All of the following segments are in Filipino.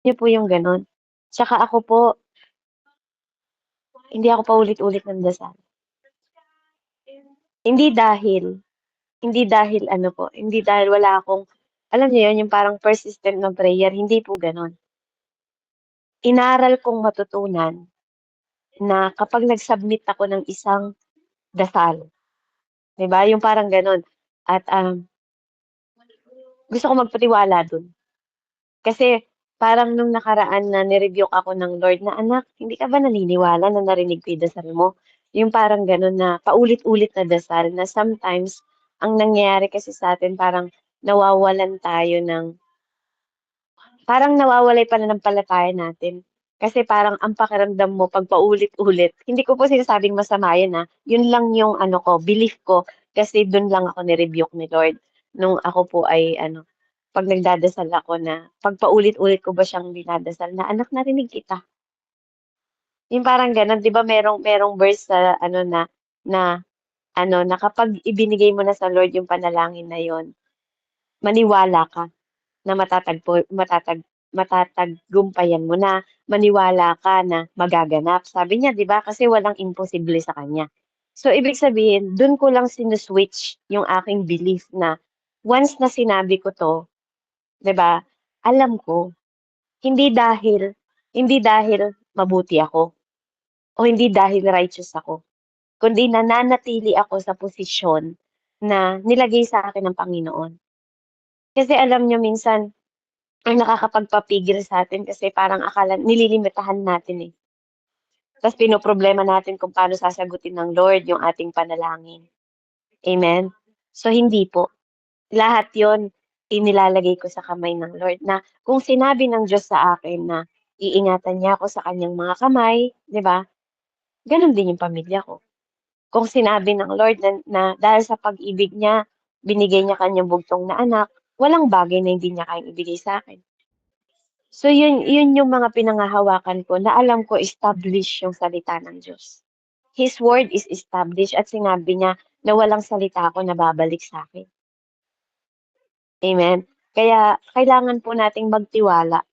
Niyo po yung gano'n. Tsaka ako po, hindi ako paulit-ulit ng dasal. Hindi dahil hindi dahil ano po, hindi dahil wala akong alam niyo yun, yung parang persistent na prayer, hindi po gano'n. Inaral kong matutunan na kapag nag-submit ako ng isang dasal, 'di ba, yung parang gano'n at, gusto ko magpatiwala dun. Kasi parang nung nakaraan na ni-rebuke ako ng Lord na, "Anak, hindi ka ba naniniwala na narinig ko yung dasal mo?" Yung parang gano'n na paulit-ulit na dasal na sometimes ang nangyayari kasi sa'tin parang nawawalan tayo ng parang nawawala yung pananampalataya natin. Kasi parang ang pakiramdam mo 'pag paulit-ulit hindi ko po sinasabing masama yun, yun lang yung ano ko, belief ko kasi dun lang ako ni-rebuke ni Lord nung ako po ay ano, 'pag nagdadasal ako na 'pag paulit-ulit ko ba siyang dinadasal na, "Anak, narinig kita." Yung parang gano'n, 'di ba merong verse sa ano na na ano, na kapag ibinigay mo na sa Lord yung panalangin na yun, maniwala ka. Na matatagumpayan mo na, maniwala ka na magaganap. Sabi niya 'di ba kasi walang imposible sa kanya. So ibig sabihin dun ko lang sinu-switch yung aking belief na once na sinabi ko 'to, 'di ba, alam ko hindi dahil hindi dahil mabuti ako o hindi dahil righteous ako, kundi nananatili ako sa posisyon na nilagay sa akin ng Panginoon. Kasi alam niyo minsan ang nakakapagpapigil sa'tin kasi parang akala nililimitahan natin, eh. Ta's pinoproblema natin kung paano sasagutin ng Lord yung ating panalangin. Amen? So, hindi po. Lahat yon inilalagay ko sa kamay ng Lord na kung sinabi ng Diyos sa akin na iingatan niya ako sa kanyang mga kamay, 'di ba? Gano'n din yung pamilya ko. Kung sinabi ng Lord na dahil sa pag-ibig niya, binigay niya kanyang bugtong na anak, walang bagay na hindi niya kayang ibigay sa'kin. So yun yung mga pinanghahawakan ko na alam ko establish yung salita ng Diyos. His word is established at sinabi niya na walang salita ako na babalik sa'kin. Amen? Kaya kailangan po nating magtiwala.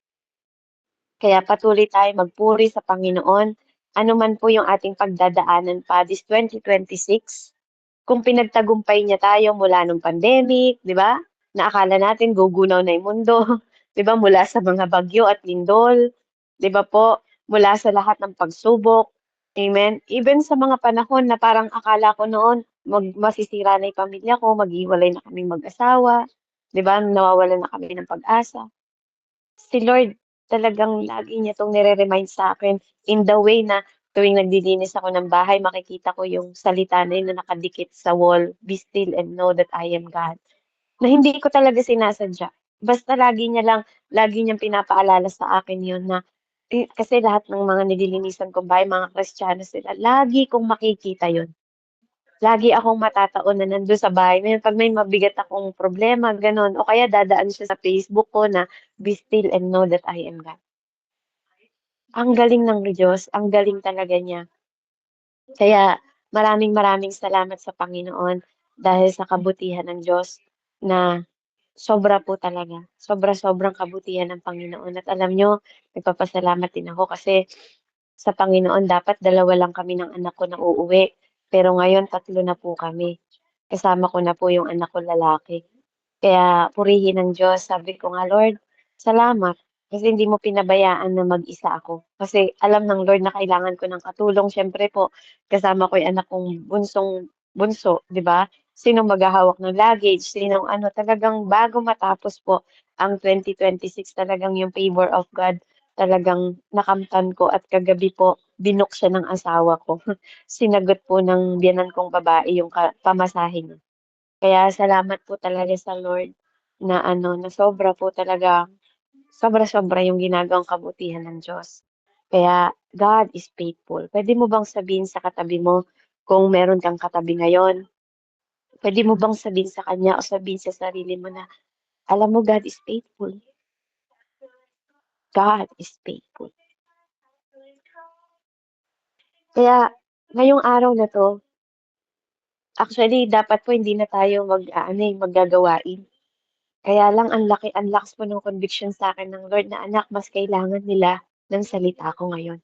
Kaya patuloy tayong magpuri sa Panginoon, ano man po yung ating pagdadaanan pa this 2026. Kung pinagtagumpay niya tayo mula nung pandemic, 'di ba? Na akala natin gugunaw na yung mundo, 'di ba? Mula sa mga bagyo at lindol, 'di ba po? Mula sa lahat ng pagsubok, amen? Even sa mga panahon na parang akala ko noon masisira na yung pamilya ko, maghihiwalay na kaming mag-asawa, 'di ba? Nawawalan na kami ng pag-asa. Si Lord talagang lagi niya 'tong nire-remind sa'kin in the way na tuwing naglilinis ako ng bahay makikita ko yung salita na yun na nakadikit sa wall, "Be still and know that I am God." Na hindi ko talaga sinasadya, basta lagi niyang pinapaalala sa akin yun na kasi lahat ng mga nililinisan kong bahay mga Kristiyano sila, lagi kong makikita yun. Lagi akong matataon na nandun sa bahay na yun 'pag may mabigat akong problema gano'n o kaya dadaan siya sa Facebook ko na, "Be still and know that I am God." Ang galing ng Diyos, ang galing talaga niya. Kaya maraming maraming salamat sa Panginoon dahil sa kabutihan ng Diyos na sobra po talaga, sobra-sobrang kabutihan ng Panginoon at alam niyo nagpapasalamat din ako kasi sa Panginoon dapat dalawa lang kami ng anak ko na uuwi, pero ngayon tatlo na po kami. Kasama ko na po yung anak ko lalaki. Kaya purihin ang Diyos. Sabi ko nga, "Lord, salamat kasi hindi mo pinabayaan na mag-isa ako." Kasi alam ng Lord na kailangan ko ng katulong. Siyempre po kasama ko yung anak kong bunso, 'di ba? Sinong maghahawak ng luggage, sinong ano, talagang bago matapos po ang 2026 talagang yung favor of God talagang nakamtan ko at kagabi po binook siya ng asawa ko. Sinagot po ng biyenan kong babae yung pamasahe niya. Kaya salamat po talaga sa Lord na ano, na sobra po talaga, sobra-sobra yung ginagawang kabutihan ng Diyos. Kaya God is faithful. Puwede mo bang sabihin sa katabi mo kung meron kang katabi ngayon, puwede mo bang sabihin sa kanya o sabihin sa sarili mo na, "Alam mo God is faithful. God is faithful." Kaya ngayong araw na 'to, actually dapat po hindi na tayo maggagawain. Kaya lang ang lakas po ng conviction sa akin ng Lord na anak, mas kailangan nila ng salita ko ngayon.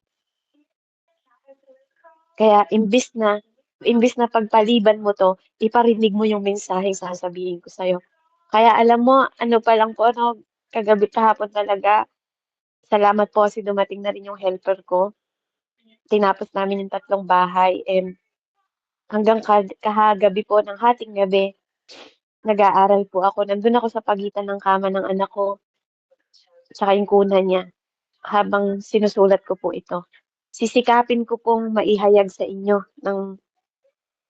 Kaya imbis na pagpaliban mo 'to, iparinig mo yung mensaheng sasabihin ko sa'yo. Kaya alam mo, ano pa lang po 'no, kahapon talaga, salamat po kasi dumating na rin yung helper ko. Tinapos namin yung 3 bahay and hanggang kahagabi po ng hating gabi, nag-aaral po ako. Nandun ako sa pagitan ng kama ng anak ko, tsaka yung kuna niya, habang sinusulat ko po ito. Sisikapin ko pong maihayag sa inyo ng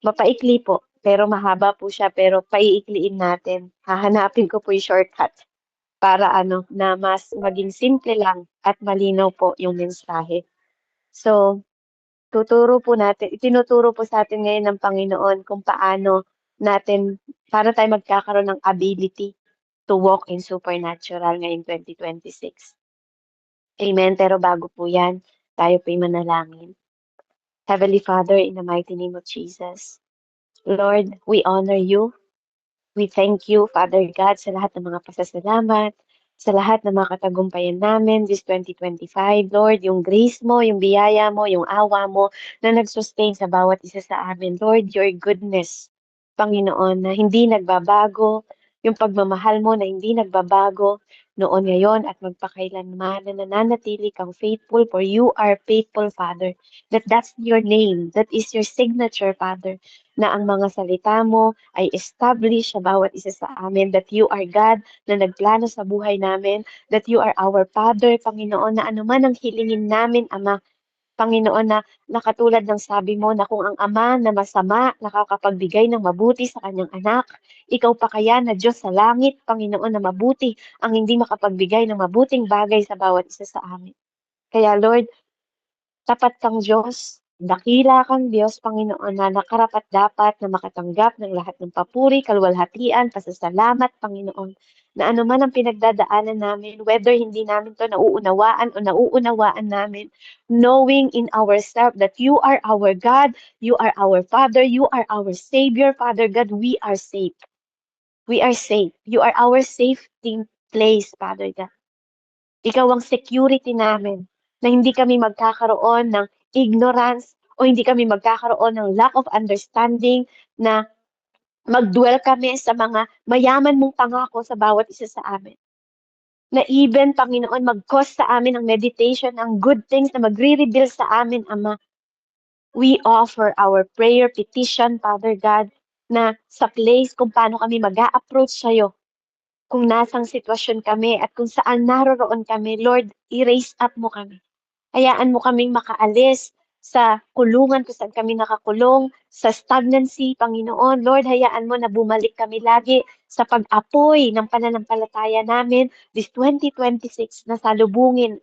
mapaikli po, pero mahaba po siya, pero paiikliin natin. Hahanapin ko po yung shortcut para ano, na mas maging simple lang at malinaw po yung mensahe. So, itinuturo po sa atin ngayon ng Panginoon kung paano natin, para tayo magkakaroon ng ability to walk in supernatural ngayong 2026. Amen. Pero bago po yan, tayo po'y manalangin. Heavenly Father, in the mighty name of Jesus, Lord, we honor you. We thank you, Father God, sa lahat ng mga pasasalamat, sa lahat ng mga katagumpayan namin this 2025. Lord, yung grace mo, yung biyaya mo, yung awa mo na nag-sustain sa bawat isa sa amin. Lord, your goodness, Panginoon, na hindi nagbabago, yung pagmamahal mo na hindi nagbabago noon, ngayon, at magpakailanman, na nananatili kang faithful, for you are faithful, Father. That's your name. That is your signature, Father, na ang mga salita mo ay establish sa bawat isa sa amin, that you are God na nagplano sa buhay namin, that you are our Father, Panginoon, na anuman ang hilingin namin, Ama, Panginoon, na katulad ng sabi mo na kung ang ama na masama nakakapagbigay ng mabuti sa kanyang anak, ikaw pa kaya na Diyos sa langit, Panginoon, na mabuti ang hindi makapagbigay ng mabuting bagay sa bawat isa sa amin. Kaya Lord, tapat kang Diyos, dakila kang Diyos, Panginoon, na nakarapat-dapat na makatanggap ng lahat ng papuri, kaluwalhatian, pasasalamat, Panginoon, na anuman ang pinagdadaanan namin, whether hindi namin 'to nauunawaan o nauunawaan namin, knowing in ourselves that you are our God, you are our Father, you are our Savior, Father God, we are safe. We are safe. You are our safety place, Father God. Ikaw ang security namin, na hindi kami magkakaroon ng ignorance o hindi kami magkakaroon ng lack of understanding, na mag-dwell kami sa mga mayaman mong pangako sa bawat isa sa amin. Na even, Panginoon, mag-cause sa amin ang meditation, ang good things na magre-reveal sa amin, Ama. We offer our prayer petition, Father God, na sa place kung paano kami mag-a-approach sa'yo, kung nasang sitwasyon kami at kung saan naroroon kami, Lord, i-raise up mo kami. Hayaan mo kaming makaalis sa kulungan kung saan kami nakakulong, sa stagnancy, Panginoon. Lord, hayaan mo na bumalik kami lagi sa pag-apoy ng pananampalataya namin this 2026, na salubungin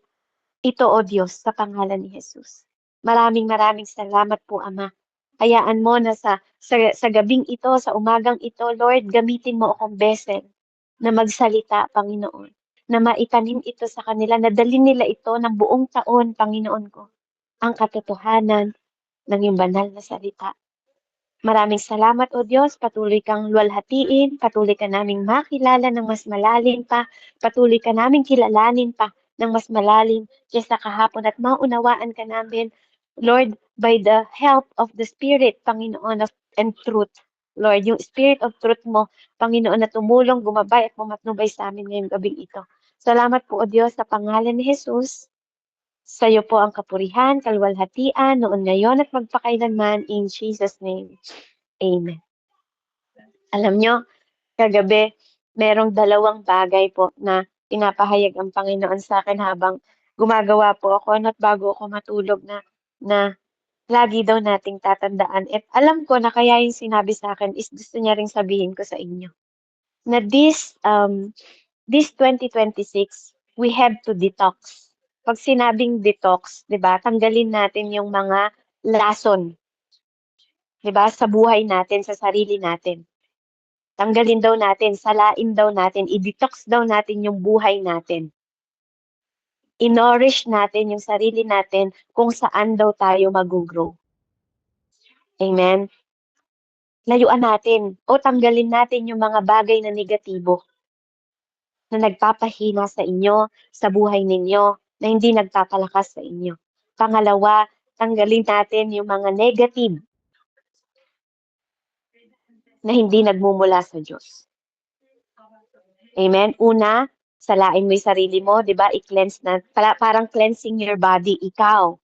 ito, O Diyos, sa pangalan ni Jesus. Maraming maraming salamat po, Ama. Hayaan mo na sa gabing ito, sa umagang ito, Lord, gamitin mo akong vessel na magsalita, Panginoon, na maitanim ito sa kanila, na dalhin nila ito ng buong taon, Panginoon ko, ang katotohanan ng iyong banal na salita. Maraming salamat, O Diyos, patuloy kang luwalhatiin, patuloy ka naming makilala ng mas malalim pa, patuloy ka naming kilalanin pa ng mas malalim kaysa kahapon, at maunawaan ka namin, Lord, by the help of the Spirit, Panginoon, and truth. Lord, yung Spirit of truth mo, Panginoon, na tumulong, gumabay at pumatnubay sa amin ngayong gabing ito. Salamat po, O Diyos, sa pangalan ni Jesus. Sa iyo po ang kapurihan, kaluwalhatian, noon, ngayon, at magpakailanman, in Jesus' name. Amen. Alam nyo, kagabi, merong 2 bagay po na pinapahayag ang Panginoon sa akin habang gumagawa po ako, at bago ako matulog, na lagi daw nating tatandaan. At alam ko na kaya yung sinabi sa akin is gusto niya ring sabihin ko sa inyo. Na this 2026, we have to detox. Pag sinabing detox, 'di ba? Tanggalin natin yung mga lason, 'di ba? Sa buhay natin, sa sarili natin. Tanggalin daw natin, salain daw natin, i-detox daw natin yung buhay natin. I-nourish natin yung sarili natin kung saan daw tayo mag-grow. Amen? Layuan natin o tanggalin natin yung mga bagay na negatibo. na nagpapahina sa inyo, sa buhay ninyo, na hindi nagpapalakas sa inyo. Pangalawa, tanggalin natin yung mga negative na hindi nagmumula sa Diyos. Amen? Una, salain mo yung sarili mo, di ba? I-cleanse na, parang cleansing your body, ikaw.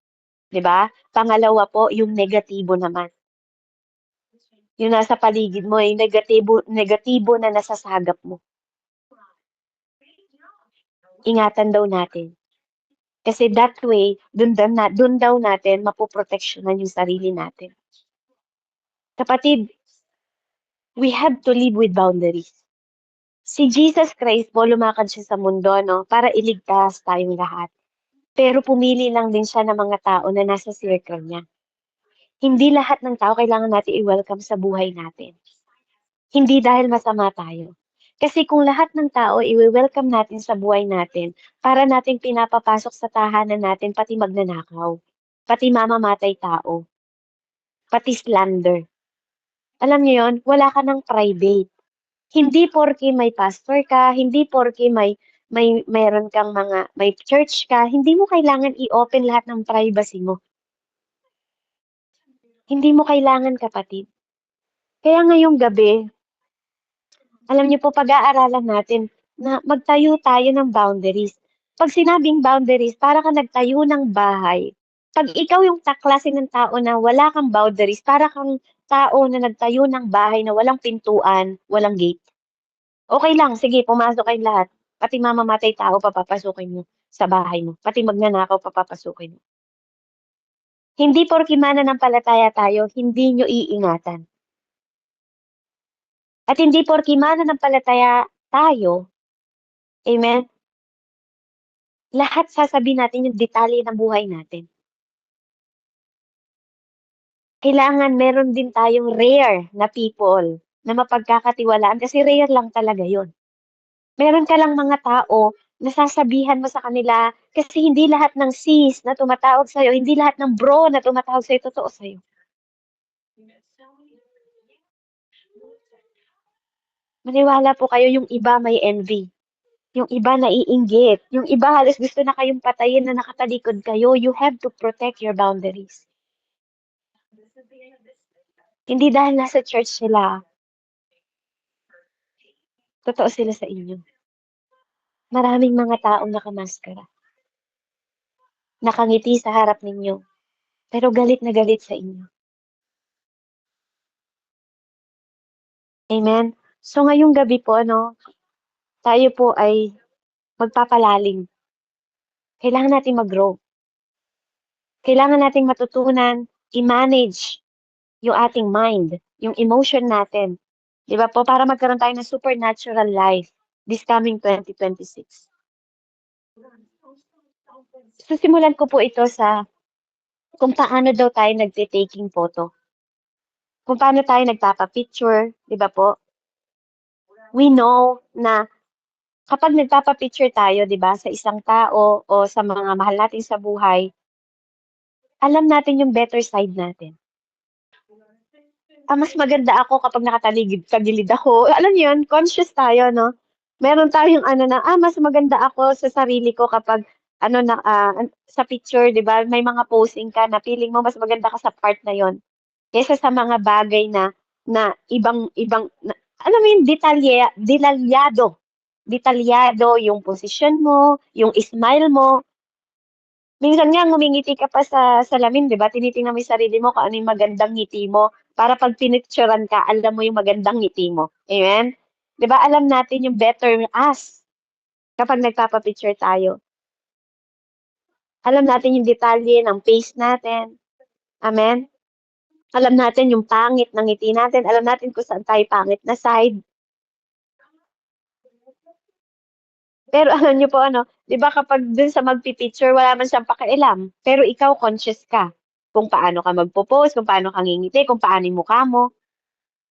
Di ba? Pangalawa po, yung negatibo naman. Yung nasa paligid mo, yung negatibo na nasasagap mo. Ingatan daw natin. Kasi that way, dun daw natin mapoproteksyonan yung sarili natin. Kapatid, we have to live with boundaries. Si Jesus Christ po, lumakad siya sa mundo, no, para iligtas tayong lahat. Pero pumili lang din siya ng mga tao na nasa circle niya. Hindi lahat ng tao kailangan natin i-welcome sa buhay natin. Hindi dahil masama tayo. Kasi kung lahat ng tao i-welcome natin sa buhay natin, para nating pinapapasok sa tahanan natin pati magnanakaw, pati mamamatay tao, pati slander. Alam niyo yon, wala ka ng private. Hindi porke may pastor ka, hindi porke mayroon kang may church ka, hindi mo kailangan i-open lahat ng privacy mo. Hindi mo kailangan, kapatid. Kaya ngayong gabi, alam niyo po, pag-aaralan natin na magtayo tayo ng boundaries. Pag sinabing boundaries, para ka nagtayo ng bahay. Pag ikaw yung klase ng tao na wala kang boundaries, para kang tao na nagtayo ng bahay na walang pintuan, walang gate. Okay lang, sige, pumasok kayong lahat. Pati mamamatay tao, papapasukin mo sa bahay mo. Pati magnanakaw, papapasukin mo. Hindi porke mananampalataya tayo, hindi nyo iingatan. At hindi porke mananampalataya tayo, amen, lahat sasabihin natin yung detalye ng buhay natin. Kailangan meron din tayong rare na people na mapagkakatiwalaan kasi rare lang talaga yon. Meron ka lang mga tao na sasabihan mo sa kanila kasi hindi lahat ng sis na tumatawag sa'yo, hindi lahat ng bro na tumatawag sa'yo, totoo sa'yo. Maniwala po kayo, yung iba may envy. Yung iba naiinggit. Yung iba halos gusto na kayong patayin na nakatalikod kayo. You have to protect your boundaries. Hindi dahil nasa church sila, totoo sila sa inyo. Maraming mga taong nakamaskara. Nakangiti sa harap ninyo, pero galit na galit sa inyo. Amen? So ngayong gabi po, tayo po ay magpapalalim. Kailangan natin mag-grow. Kailangan nating matutunan i-manage yung ating mind, yung emotion natin. Di ba po? Para magkaroon tayo ng supernatural life this coming 2026. So simulan ko po ito sa kung paano daw tayo nagte-taking photo. Kung paano tayo nagpapa-picture, di ba po? We know na kapag nagpapa-picture tayo, di ba, sa isang tao o sa mga mahal natin sa buhay, alam natin yung better side natin. Mas maganda ako kapag nakataligid-tagilid ako. Alam niyo yun, conscious tayo, no? Meron tayong mas maganda ako sa sarili ko kapag sa picture, 'di ba? May mga posing ka na feeling mo mas maganda ka sa part na 'yon kaysa sa mga bagay na ibang alam mo yung detalyado yung posisyon mo, yung smile mo. Minsan nga ngumingiti ka pa sa salamin, 'di ba? Tinitingnan mo yung sarili mo kung ano yung magandang ngiti mo para pag pinicturean ka, alam mo yung magandang ngiti mo. Amen? 'Di ba alam natin yung better us kapag nagpapa-picture tayo. Alam natin yung detalye ng face natin. Amen? Alam natin yung pangit ng ngiti natin. Alam natin kung saan tayo pangit na side. Pero alam niyo po 'di ba kapag dun sa magpi-picture wala man siyang pakialam, pero ikaw conscious ka kung paano ka magpo-pose, kung paano ka ngingiti, kung paano yung mukha mo,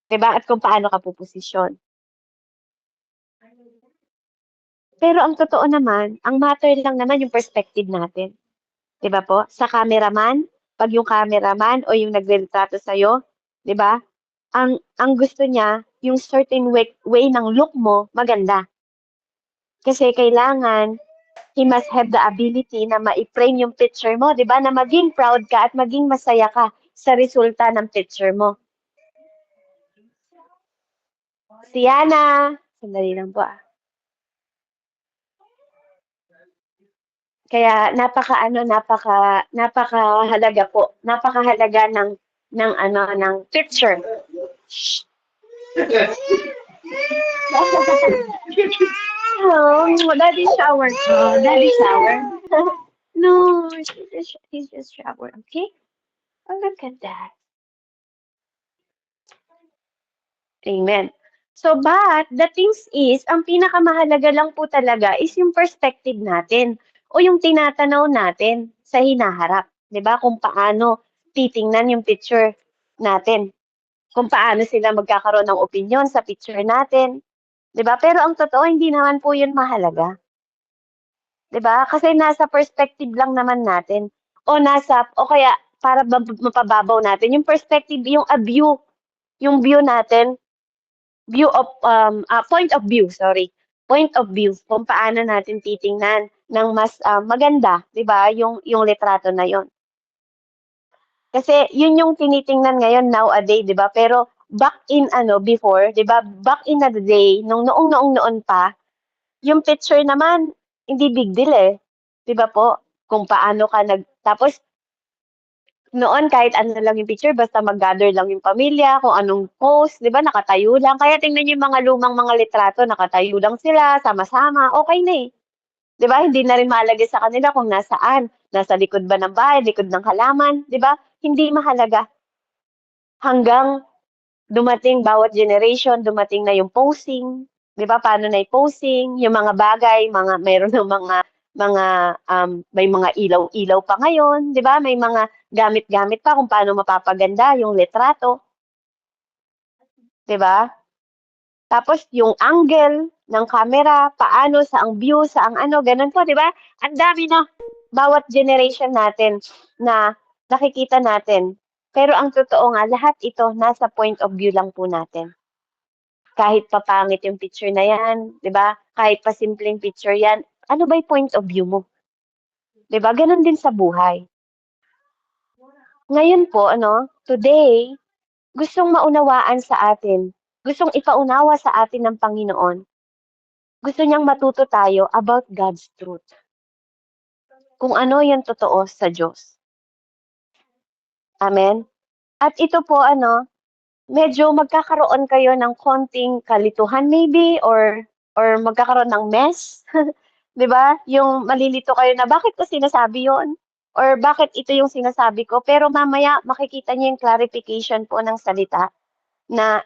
'di ba? At kung paano ka poposisyon. Pero ang totoo naman, ang matter lang naman yung perspective natin. 'Di ba po? Sa cameraman, 'pag yung cameraman o yung nagreretrato sa'yo, 'di ba? Ang gusto niya, yung certain way ng look mo maganda. Kasi kailangan, he must have the ability na ma-frame yung picture mo, di ba? Na maging proud ka at maging masaya ka sa resulta ng picture mo. Siana, sandali lang po ah. Kaya napakahalaga po. Napakahalaga ng picture. Oh, daddy shower. Oh, daddy shower. No, he's just shower, okay? Oh, look at that. Amen. So, but the things is, ang pinakamahalaga lang po talaga is yung perspective natin o yung tinatanaw natin sa hinaharap. 'Di ba? Kung paano titingnan yung picture natin. Kung paano sila magkakaroon ng opinion sa picture natin. 'Di ba? Pero ang totoo, hindi naman po yun mahalaga. 'Di ba? Kasi nasa perspective lang naman natin. O kaya para mapababaw natin yung perspective, yung view natin, point of view, sorry. Point of view kung paano natin titingnan ng mas maganda, 'di ba? Yung litrato na 'yon. Kasi yun yung tinitingnan ngayon nowadays, 'di ba? Pero back in before, 'di ba? Back in the day, noong noon pa, yung picture naman hindi big deal eh. 'Di ba po? Kung paano ka tapos noon kahit ano lang yung picture, basta mag-gather lang yung pamilya, kung anong pose, 'di ba, nakatayo lang. Kaya tingnan niyo yung mga lumang mga litrato, nakatayo lang sila, sama-sama, okay na eh. 'Di ba, hindi na rin mahalaga sa kanila kung nasaan. Nasa likod ba ng bahay, likod ng halaman, 'di ba? Hindi mahalaga. Hanggang dumating bawat generation, dumating na yung posing, 'di ba? Paano na i-posing, yung mga bagay, mayroon ng may mga ilaw-ilaw pa ngayon, 'di ba? May mga gamit-gamit pa kung paano mapapaganda yung litrato, 'di ba? Tapos yung angle ng camera, paano sa ang view, sa ang ganun po, 'di ba? Ang dami na bawat generation natin na nakikita natin. Pero ang totoo nga, lahat ito nasa point of view lang po natin. Kahit papangit yung picture na yan, 'di ba? Kahit pa simpleng picture yan, ano ba yung point of view mo? 'Di ba? Ganon din sa buhay. Ngayon po, today, gustong maunawaan sa atin, gustong ipaunawa sa atin ng Panginoon. Gusto niyang matuto tayo about God's truth. Kung ano yung totoo sa Diyos. Amen? At ito po, medyo magkakaroon kayo ng konting kalituhan maybe or magkakaroon ng mess. 'Di ba? Yung malilito kayo na bakit ko sinasabi 'yon? Or bakit ito yung sinasabi ko? Pero mamaya makikita niyo yung clarification po ng salita na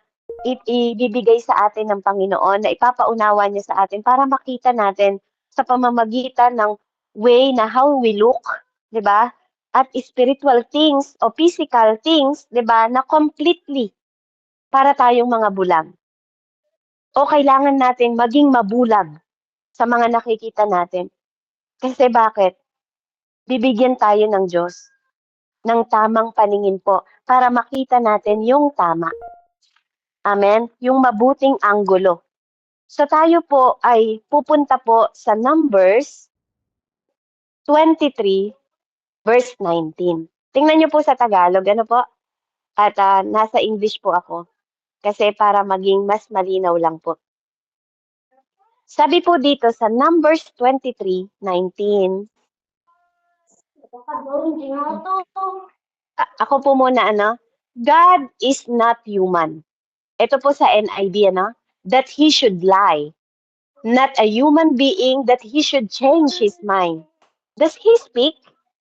ibibigay sa atin ng Panginoon, na ipapaunawa niya sa atin para makita natin sa pamamagitan ng way na how we look, 'di ba? At spiritual things o physical things, 'di ba, na completely para tayong mga bulag. O kailangan natin maging mabulag sa mga nakikita natin. Kasi bakit? Bibigyan tayo ng Diyos ng tamang paningin po para makita natin yung tama. Amen? Yung mabuting anggulo. So tayo po ay pupunta po sa Numbers 23 verse 19. Tingnan niyo po sa Tagalog, ano po? At nasa English po ako. Kasi para maging mas malinaw lang po. Sabi po dito sa Numbers 23:19. Ako po muna, God is not human. Ito po sa NIV, that he should lie. Not a human being that he should change his mind. Does he speak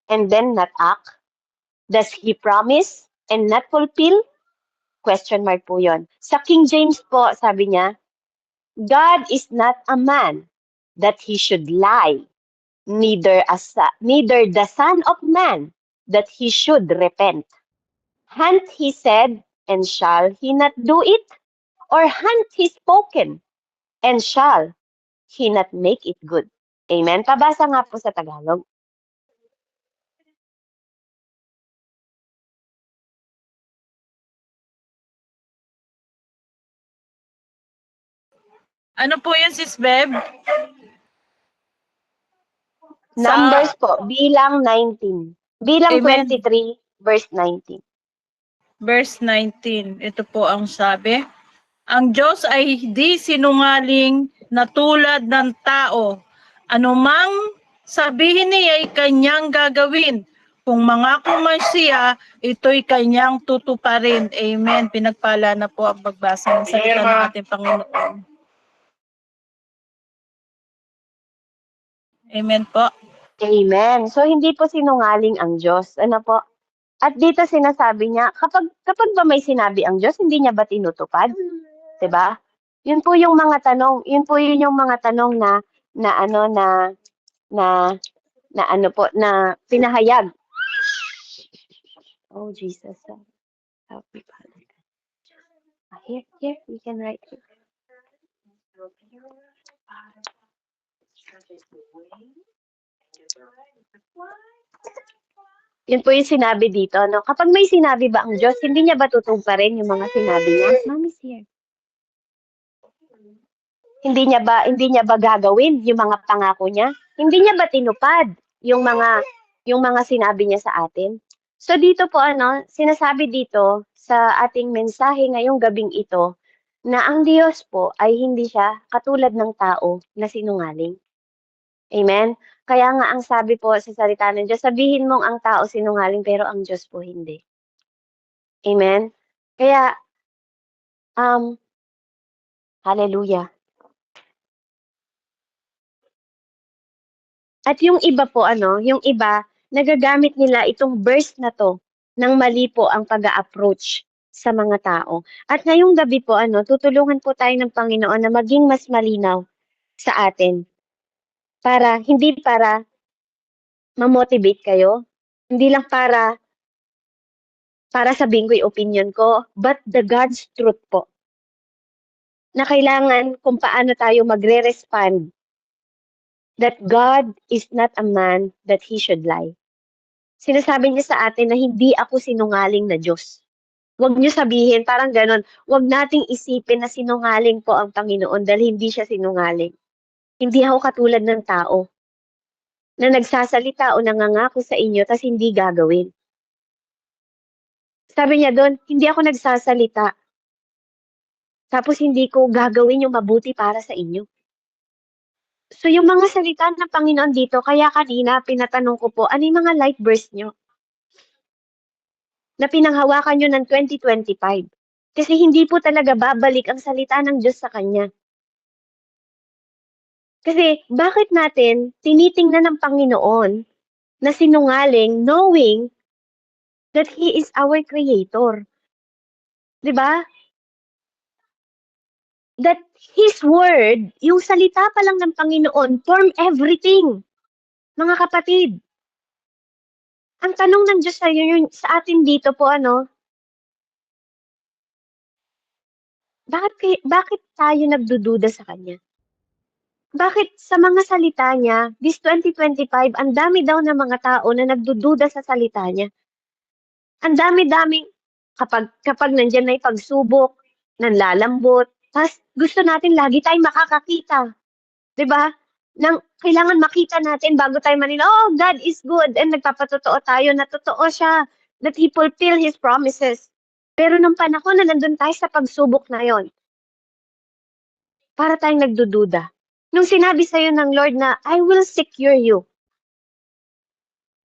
and then not act? Does he promise and not fulfill? Question mark po yon. Sa King James po, sabi niya, God is not a man that he should lie, neither the Son of Man that he should repent. Hath he said, and shall he not do it? Or hath he spoken, and shall he not make it good? Amen? Pabasa nga po sa Tagalog. Ano po yan, Sis Beb? Numbers po, bilang 19. Bilang Amen. 23, verse 19. Verse 19, ito po ang sabi. Ang Diyos ay di sinungaling na tulad ng tao. Anumang sabihin niya ay kanyang gagawin. Kung mangako man siya, ito'y kanyang tutuparin. Amen. Pinagpala na po ang pagbasa ng salita ng ating Panginoon. Amen po. Amen. So, hindi po sinungaling ang Diyos. Ano po? At dito sinasabi niya, kapag ba may sinabi ang Diyos, hindi niya ba tinutupad? 'Di ba? Yun po yung mga tanong, yun yung mga tanong na ano na ano po na pinahayag. Oh Jesus. Help me, Father. Here, we can write it. Yun po yung sinabi dito, no? Kapag may sinabi ba ang Diyos, hindi niya ba tutuparin yung mga sinabi niya? Mommy's here. Hindi niya ba gagawin yung mga pangako niya? Hindi niya ba tinupad yung mga sinabi niya sa atin? So dito po sinasabi dito sa ating mensahe ngayong gabing ito na ang Diyos po ay hindi siya katulad ng tao na sinungaling. Amen? Kaya nga ang sabi po sa salita ng Diyos, sabihin mong ang tao sinungaling pero ang Diyos po hindi. Amen? Kaya, hallelujah. At yung iba po yung iba, nagagamit nila itong verse na to ng mali po ang pag-a-approach sa mga tao. At ngayong gabi po tutulungan po tayo ng Panginoon na maging mas malinaw sa atin. Hindi para ma-motivate kayo, hindi lang para sabihin ko yung opinion ko, but the God's truth po. Na kailangan kung paano tayo magre-respond that God is not a man that he should lie. Sinasabi niya sa atin na hindi ako sinungaling na Diyos. Huwag niyo sabihin, parang ganon, huwag nating isipin na sinungaling po ang Panginoon dahil hindi siya sinungaling. Hindi ako katulad ng tao na nagsasalita o nangangako sa inyo tas hindi gagawin. Sabi niya doon, hindi ako nagsasalita tapos hindi ko gagawin yung mabuti para sa inyo. So yung mga salita ng Panginoon dito, kaya kanina pinatanong ko po, ano yung mga light burst nyo? Na pinanghawakan nyo ng 2025. Kasi hindi po talaga babalik ang salita ng Diyos sa Kanya. Kasi bakit natin tinitingnan ng Panginoon na sinungaling knowing that He is our Creator? Diba? That His Word, yung salita pa lang ng Panginoon, form everything. Mga kapatid. Ang tanong ng Diyos sa atin dito po bakit tayo nagdududa sa Kanya? Bakit sa mga salita niya, this 2025, ang dami daw ng mga tao na nagdududa sa salita niya. Ang dami-daming, kapag nandiyan na yung pagsubok, nanlalambot, tas gusto natin lagi tayong makakakita. 'Di ba? Kailangan makita natin bago tayo manila, oh, God is good, and nagpapatotoo tayo na totoo siya, that He fulfill His promises. Pero nung panahon na nandun tayo sa pagsubok na yon, para tayong nagdududa. Nung sinabi sa'yo ng Lord na, I will secure you.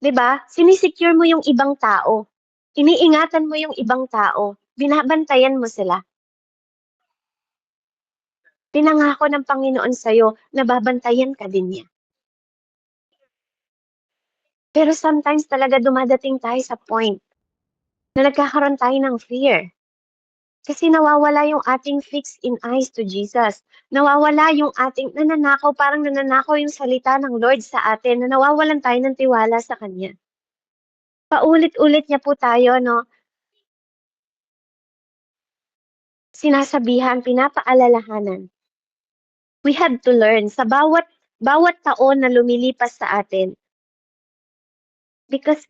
'Di ba? Sinisecure mo yung ibang tao. Iniingatan mo yung ibang tao. Binabantayan mo sila. Pinangako ng Panginoon sa'yo na babantayan ka din niya. Pero sometimes talaga dumadating tayo sa point na nagkakaroon tayo ng fear. Kasi nawawala yung ating fixed in eyes to Jesus. Nawawala yung ating parang nananakaw yung salita ng Lord sa atin, na nawawalan tayo ng tiwala sa Kanya. Paulit-ulit niya po tayo, sinasabihan, pinapaalalahanan. We had to learn sa bawat taon na lumilipas sa atin. Because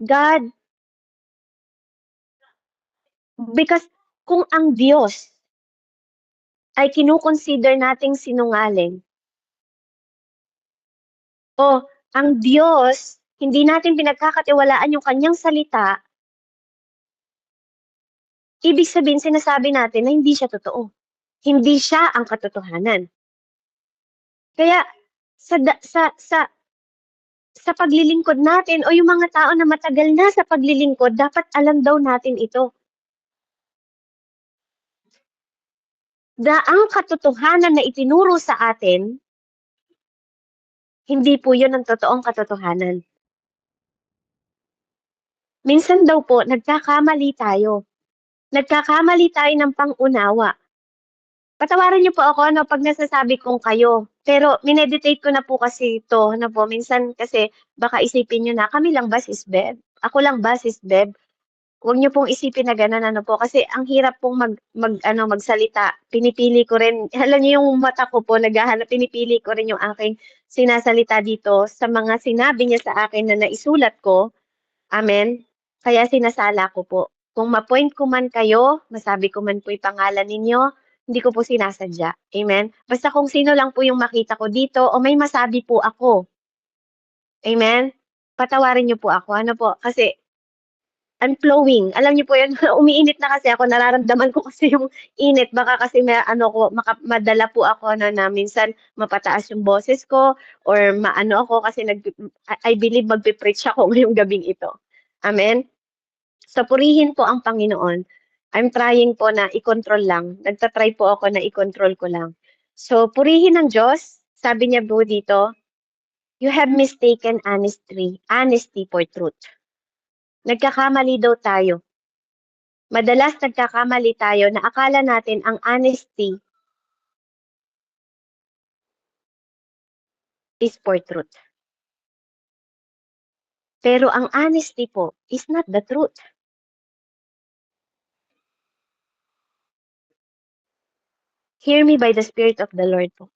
kung ang Diyos ay kinukonsider nating sinungaling, o ang Diyos, hindi natin pinagkakatiwalaan yung kanyang salita, ibig sabihin sinasabi natin na hindi siya totoo. Hindi siya ang katotohanan. Kaya sa paglilingkod natin o yung mga tao na matagal na sa paglilingkod, dapat alam daw natin ito. Ang katotohanan na itinuro sa atin, hindi po yun ang totoong katotohanan. Minsan daw po, nagkakamali tayo. Nagkakamali tayo ng pangunawa. Patawarin niyo po ako pag nasasabi kong kayo. Pero mineditate ko na po kasi ito na po. Minsan kasi baka isipin niyo na, kami lang ba sis Beb? Ako lang ba sis Beb? Huwag niyo pong isipin na gano'n po. Kasi ang hirap pong magsalita. Pinipili ko rin, alam niyo yung mata ko po, naghahanap, pinipili ko rin yung aking sinasalita dito sa mga sinabi niya sa akin na naisulat ko. Amen. Kaya sinasala ko po. Kung ma-point ko man kayo, masabi ko man po yung pangalan ninyo, hindi ko po sinasadya. Amen. Basta kung sino lang po yung makita ko dito o may masabi po ako. Amen. Patawarin niyo po ako. Ano po? Kasi I'm flowing. Alam niyo po yun, umiinit na kasi ako, nararamdaman ko kasi yung init. Baka kasi madala po ako na minsan mapataas yung boses ko or maano ako kasi I believe magpipreach ako ngayong gabing ito. Amen? So, purihin po ang Panginoon. I'm trying po na i-control lang. Nagtatry po ako na i-control ko lang. So, purihin ang Diyos. Sabi niya po dito, you have mistaken honesty for truth. Nagkakamali daw tayo. Madalas nagkakamali tayo na akala natin ang honesty is for truth. Pero ang honesty po is not the truth. Hear me by the Spirit of the Lord po.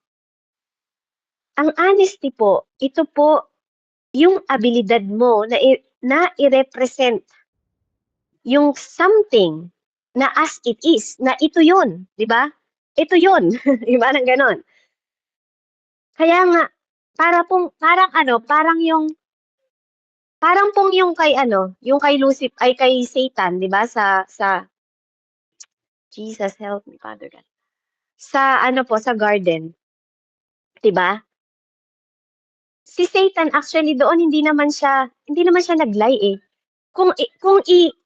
Ang honesty po, ito po yung abilidad mo na i-represent yung something na as it is, na ito yun, di ba? Ito yun, di ba nang ganon? Kaya nga, parang pong yung kay yung kay Lucifer, ay kay Satan, di ba? Sa Jesus help me, Father God. Sa sa garden, di ba? Si Satan actually doon hindi naman siya nag-lie eh.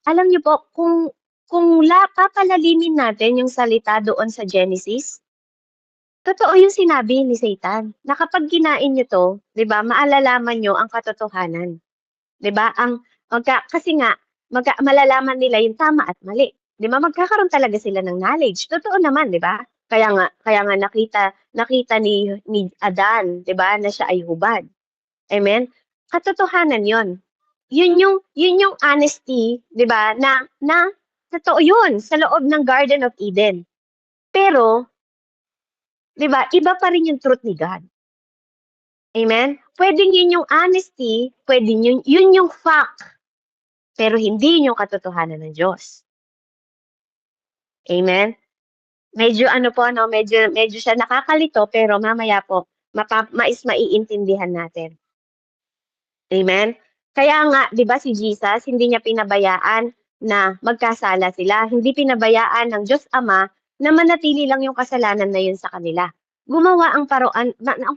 Alam niyo po, kung papalalimin natin yung salita doon sa Genesis, totoo yung sinabi ni Satan, na kapag kinain niyo to, 'di ba, maalalaman niyo ang katotohanan. 'Di ba? Kasi nga malalaman nila yung tama at mali. 'Di ba? Magkakaroon talaga sila ng knowledge. Totoo naman, 'di ba? Kaya nga nakita ni Adan, 'di ba, na siya ay hubad. Amen? Katotohanan 'yon. Yun yung honesty, 'di ba? Na totoo 'yun sa loob ng Garden of Eden. Pero 'di ba, iba pa rin yung truth ni God. Amen? Pwedeng yun yung honesty, pwedeng yun yung fact, pero hindi yun yung katotohanan ng Diyos. Amen? Medyo medyo siya nakakalito, pero mamaya po, maiintindihan natin. Amen? Kaya nga, di ba si Jesus, hindi niya pinabayaan na magkasala sila. Hindi pinabayaan ng Diyos Ama na manatili lang yung kasalanan na yun sa kanila. Gumawa ang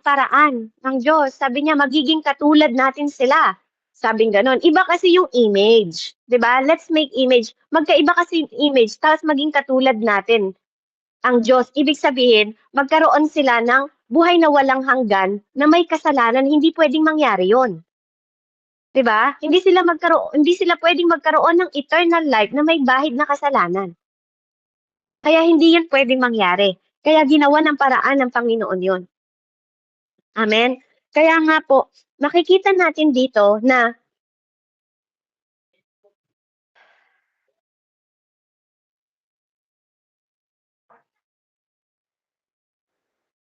paraan ng Diyos. Sabi niya, magiging katulad natin sila. Sabing ganon. Iba kasi yung image. Di ba? Let's make image. Magkaiba kasi yung image, tapos maging katulad natin ang Diyos. Ibig sabihin, magkaroon sila ng buhay na walang hanggan na may kasalanan. Hindi pwedeng mangyari yon. 'Di ba? Hindi sila pwedeng magkaroon ng eternal life na may bahid na kasalanan. Kaya hindi 'yan pwedeng mangyari. Kaya ginawa ng paraan ng Panginoon 'yon. Amen. Kaya nga po, makikita natin dito na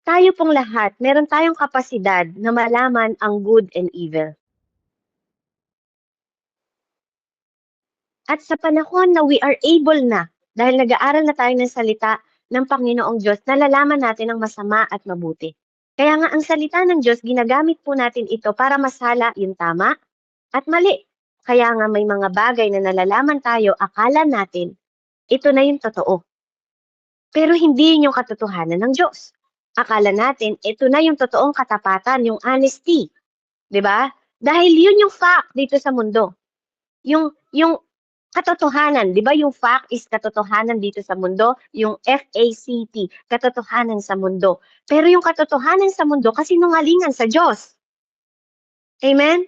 tayo pong lahat, meron tayong kapasidad na malaman ang good and evil. At sa panahon na we are able na, dahil nag-aaral na tayo ng salita ng Panginoong Diyos, nalalaman natin ang masama at mabuti. Kaya nga ang salita ng Diyos, ginagamit po natin ito para masala yung tama at mali. Kaya nga may mga bagay na nalalaman tayo, akala natin, ito na yung totoo. Pero hindi yun yung katotohanan ng Diyos. Akala natin, ito na yung totoong katapatan, yung honesty. 'Di ba? Dahil yun yung fact dito sa mundo. Yung katotohanan, 'di ba yung fact is katotohanan dito sa mundo, yung FACT, katotohanan sa mundo. Pero yung katotohanan sa mundo, kasinungalingan sa Diyos. Amen?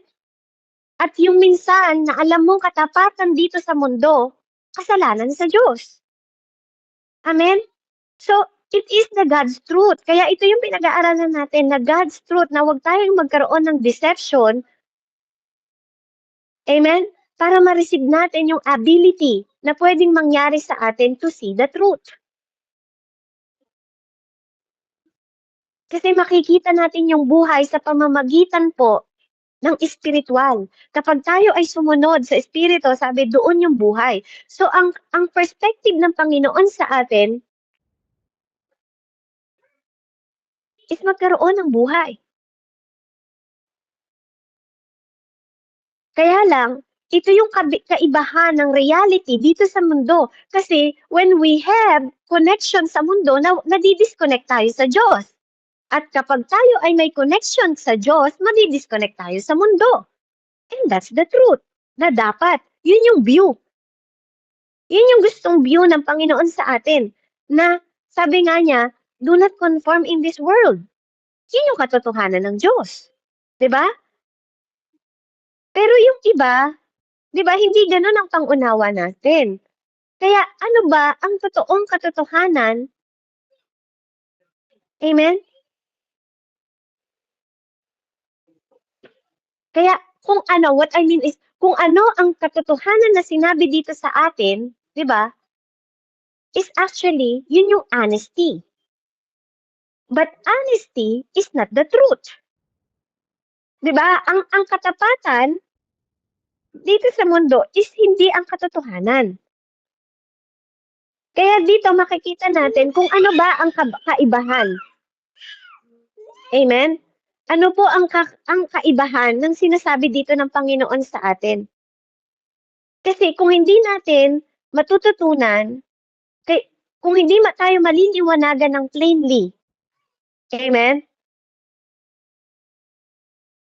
At yung minsan na alam mong katapatan dito sa mundo, kasalanan sa Diyos. Amen? So, it is the God's truth. Kaya ito yung pinag-aaralan natin na God's truth na huwag tayong magkaroon ng deception. Amen? Para ma-receive natin yung ability na pwedeng mangyari sa atin to see the truth. Kasi makikita natin yung buhay sa pamamagitan po ng espiritual. Kapag tayo ay sumunod sa espiritu, sabi doon yung buhay. So, ang perspective ng Panginoon sa atin is magkaroon ng buhay. Kaya lang, ito yung kaibahan ng reality dito sa mundo. Kasi when we have connection sa mundo, nadidisconnect tayo sa Diyos. At kapag tayo ay may connection sa Diyos, madidisconnect tayo sa mundo. And that's the truth. Na dapat, yun yung view. Yun yung gustong view ng Panginoon sa atin. Na sabi nga niya, do not conform in this world. Yun yung katotohanan ng Diyos. 'Di ba? Pero yung iba, 'di ba, hindi gano'n ang pang-unawa natin. Kaya ano ba ang totoong katotohanan? Amen? Kaya kung ano, what I mean is, kung ano ang katotohanan na sinabi dito sa atin, 'di ba, is actually, yun yung honesty. But honesty is not the truth. 'Di ba? Ang katapatan dito sa mundo is hindi ang katotohanan. Kaya dito makikita natin kung ano ba ang kaibahan. Amen? Ano po ang kaibahan ng sinasabi dito ng Panginoon sa atin? Kasi kung hindi natin matututunan, kung hindi tayo maliliwanagan ng plainly, amen?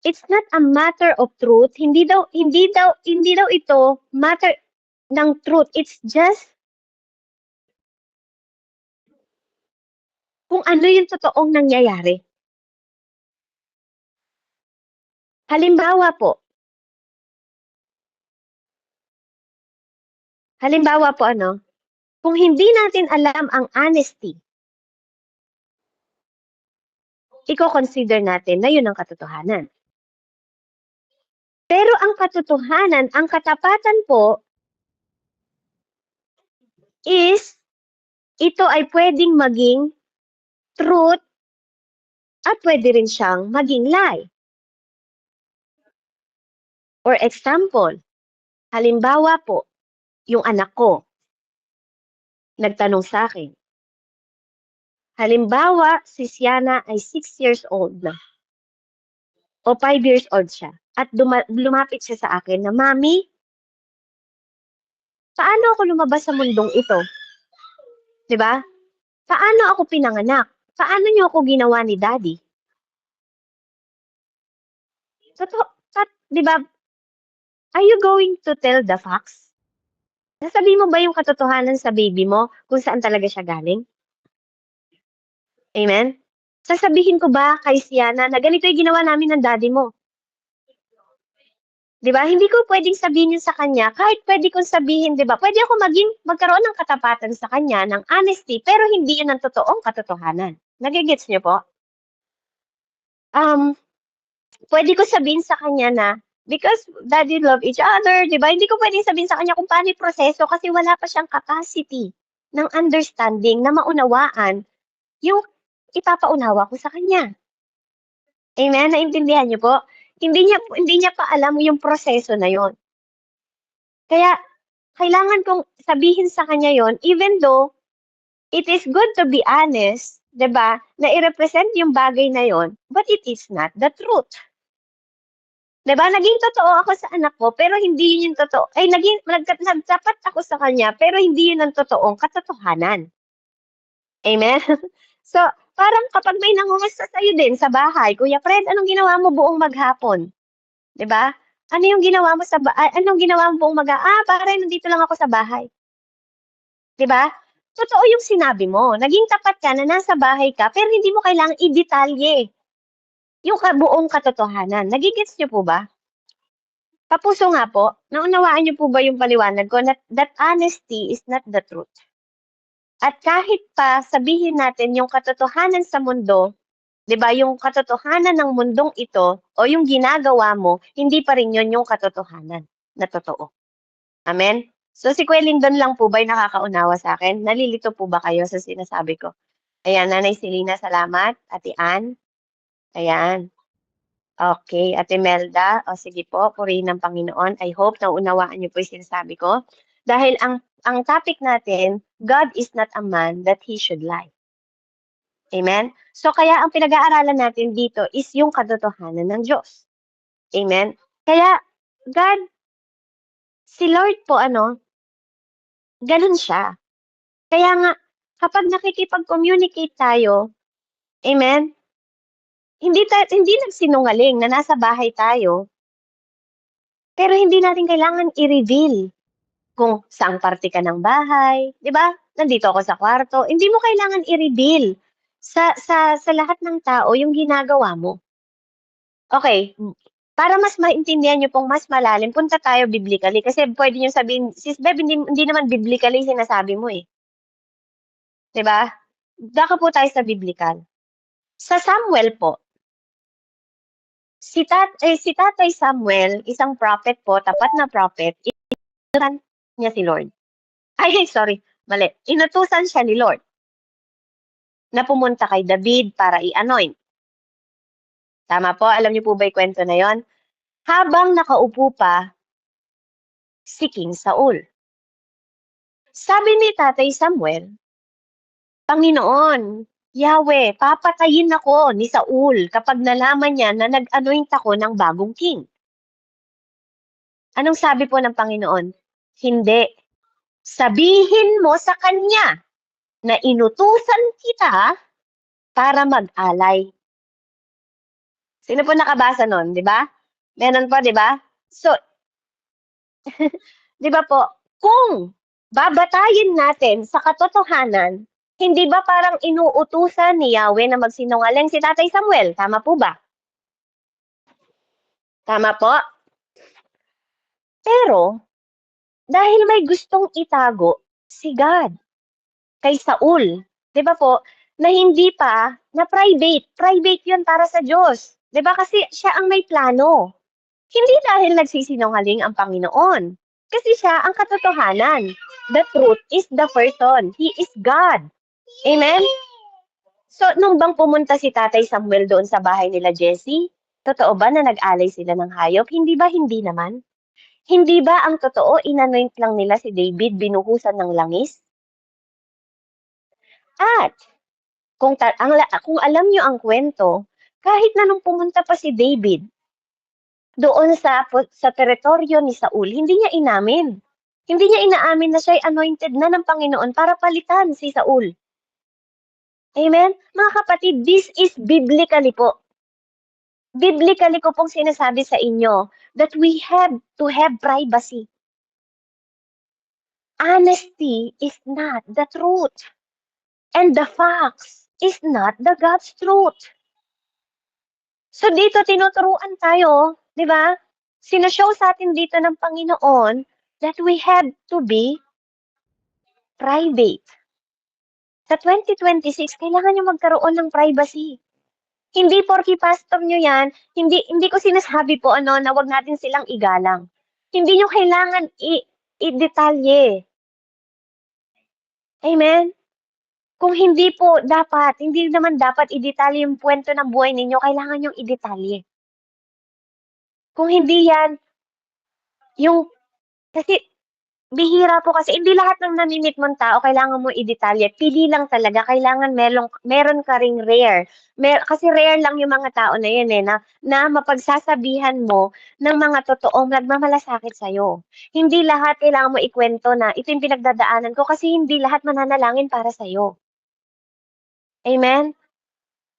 It's not a matter of truth. Hindi daw ito matter ng truth. It's just kung ano yung totoong nangyayari. Halimbawa po ano, kung hindi natin alam ang honesty, i-consider natin na yun ang katotohanan. Pero ang katotohanan, ang katapatan po, is ito ay pwedeng maging truth at pwede rin siyang maging lie. For example, halimbawa po, yung anak ko, nagtanong sa akin. Halimbawa, si Siana ay 6 years old na. O 5 years old siya. At lumapit siya sa akin na, Mami, paano ako lumabas sa mundong ito? 'Di ba? Paano ako pinanganak? Paano niyo ako ginawa ni Daddy? Totoo, 'di ba? Are you going to tell the facts? Sasabihin mo ba yung katotohanan sa baby mo kung saan talaga siya galing? Amen? Sasabihin ko ba kay Siana na ganito yung ginawa namin ng daddy mo? 'Di ba? Hindi ko pwedeng sabihin yun sa kanya, kahit pwede kong sabihin, 'di ba? Pwede ako magkaroon ng katapatan sa kanya, ng honesty, pero hindi yun ang totoong katotohanan. Nagigets niyo po? Pwede ko sabihin sa kanya na, because daddy love each other, 'di ba? Hindi ko pwedeng sabihin sa kanya kung paano yung proseso kasi wala pa siyang capacity ng understanding na maunawaan yung ipapaunawa ko sa kanya. Amen? Naintindihan niyo po? Hindi niya pa alam yung proseso na yon. Kaya kailangan kong sabihin sa kanya yon, even though it is good to be honest, 'di ba, na i-represent yung bagay na yon, but it is not the truth. 'Di ba, naging totoo ako sa anak ko, pero hindi yun yung totoo ay nagtapat ako sa kanya, pero hindi yun ang totoong katotohanan. Amen? So, parang kapag may nangungumusta sa'yo din sa bahay, "Kuya Fred, anong ginawa mo buong maghapon?" 'Di ba? "Ano yung ginawa mo anong ginawa mo buong pare nandito lang ako sa bahay." 'Di ba? Totoo yung sinabi mo, naging tapat ka na nasa bahay ka, pero hindi mo kailangang i-detalye yung buong katotohanan. Nage-gets niyo po ba? Kapuso nga po, naunawaan niyo po ba yung paliwanag ko na that honesty is not the truth? At kahit pa sabihin natin yung katotohanan sa mundo, 'di ba, yung katotohanan ng mundong ito o yung ginagawa mo, hindi pa rin yun yung katotohanan na totoo. Amen? So, si Kuya Lindon lang po ba'y nakakaunawa sa'kin? Nalilito po ba kayo sa sinasabi ko? Ayan, Nanay Selina, salamat. Ate Ann, ayan. Okay, Ate Melda, o sige po, purihin ng Panginoon. I hope naunawaan niyo po yung sinasabi ko. Dahil ang topic natin, God is not a man that he should lie. Amen? So, kaya ang pinag-aaralan natin dito is yung katotohanan ng Diyos. Amen? Kaya, God, si Lord po, ganun siya. Kaya nga, kapag nakikipag-communicate tayo, amen, hindi nagsinungaling na nasa bahay tayo, pero hindi natin kailangan i-reveal kung saang parte ka ng bahay, 'di ba? Nandito ako sa kwarto, hindi mo kailangan i-reveal sa lahat ng tao yung ginagawa mo. Okay, para mas maintindihan niyo pong mas malalim, punta tayo biblically kasi puwede niyong sabihin, "Sis Bev, hindi naman biblically sinasabi mo, eh." 'Di ba? Dako po tayo sa biblical. Sa Samuel po, si Tatay Samuel, isang prophet po, tapat na prophet, inutusan niya si Lord. Ay, sorry, mali. Inutusan siya ni Lord na pumunta kay David para i-anoint. Tama po? Alam niyo po ba yung kwento na yon? Habang nakaupo pa si King Saul. Sabi ni Tatay Samuel, "Panginoon, Yahweh, papatayin ako ni Saul kapag nalaman niya na nag-anoint ako ng bagong king." Anong sabi po ng Panginoon? Hindi. Sabihin mo sa kanya na inutusan kita para mag-alay. Sino po nakabasa nun, di ba? Meron po, di ba? So, di ba po, kung babatayin natin sa katotohanan, hindi ba parang inuutusan ni Yahweh na magsinungaling si Tatay Samuel? Tama po ba? Tama po? Pero, dahil may gustong itago si God kay Saul, 'di ba po, na hindi pa na private 'yun para sa Diyos. 'Di ba kasi siya ang may plano. Hindi dahil nagsisinungaling ang Panginoon, kasi siya ang katotohanan. The truth is the person. He is God. Amen? So, nung bang pumunta si Tatay Samuel doon sa bahay nila Jesse, totoo ba na nag-alay sila ng hayop? Hindi ba hindi naman? Hindi ba ang totoo inanoint lang nila si David, binuhusan ng langis? At kung alam niyo ang kwento, kahit na nung pumunta pa si David doon sa teritoryo ni Saul, hindi niya inamin. Hindi niya inaamin na siya'y anointed na ng Panginoon para palitan si Saul. Amen? Mga kapatid, this is biblically po. Biblically ko pong sinasabi sa inyo that we have to have privacy. Honesty is not the truth. And the facts is not the God's truth. So dito tinuturuan tayo, di ba? Sinoshow sa atin dito ng Panginoon that we have to be private. Sa 2026, kailangan nyo magkaroon ng privacy. Hindi porki pastor nyo yan, hindi ko sinasabi po na wag natin silang igalang. Hindi nyo kailangan i-detalye. Amen? Kung hindi naman dapat i-detalye yung kwento ng buhay ninyo, kailangan nyo i-detalye. Kung hindi yan, kasi bihira po kasi hindi lahat ng nami-meet mong tao kailangan mo i-detalye. Pili lang talaga. Kailangan meron ka ring rare. Kasi rare lang yung mga tao na yun eh, na mapagsasabihan mo ng mga totoong nagmamalasakit sa'yo. Hindi lahat kailangan mo ikwento na ito yung pinagdadaanan ko kasi hindi lahat mananalangin para sa'yo. Amen?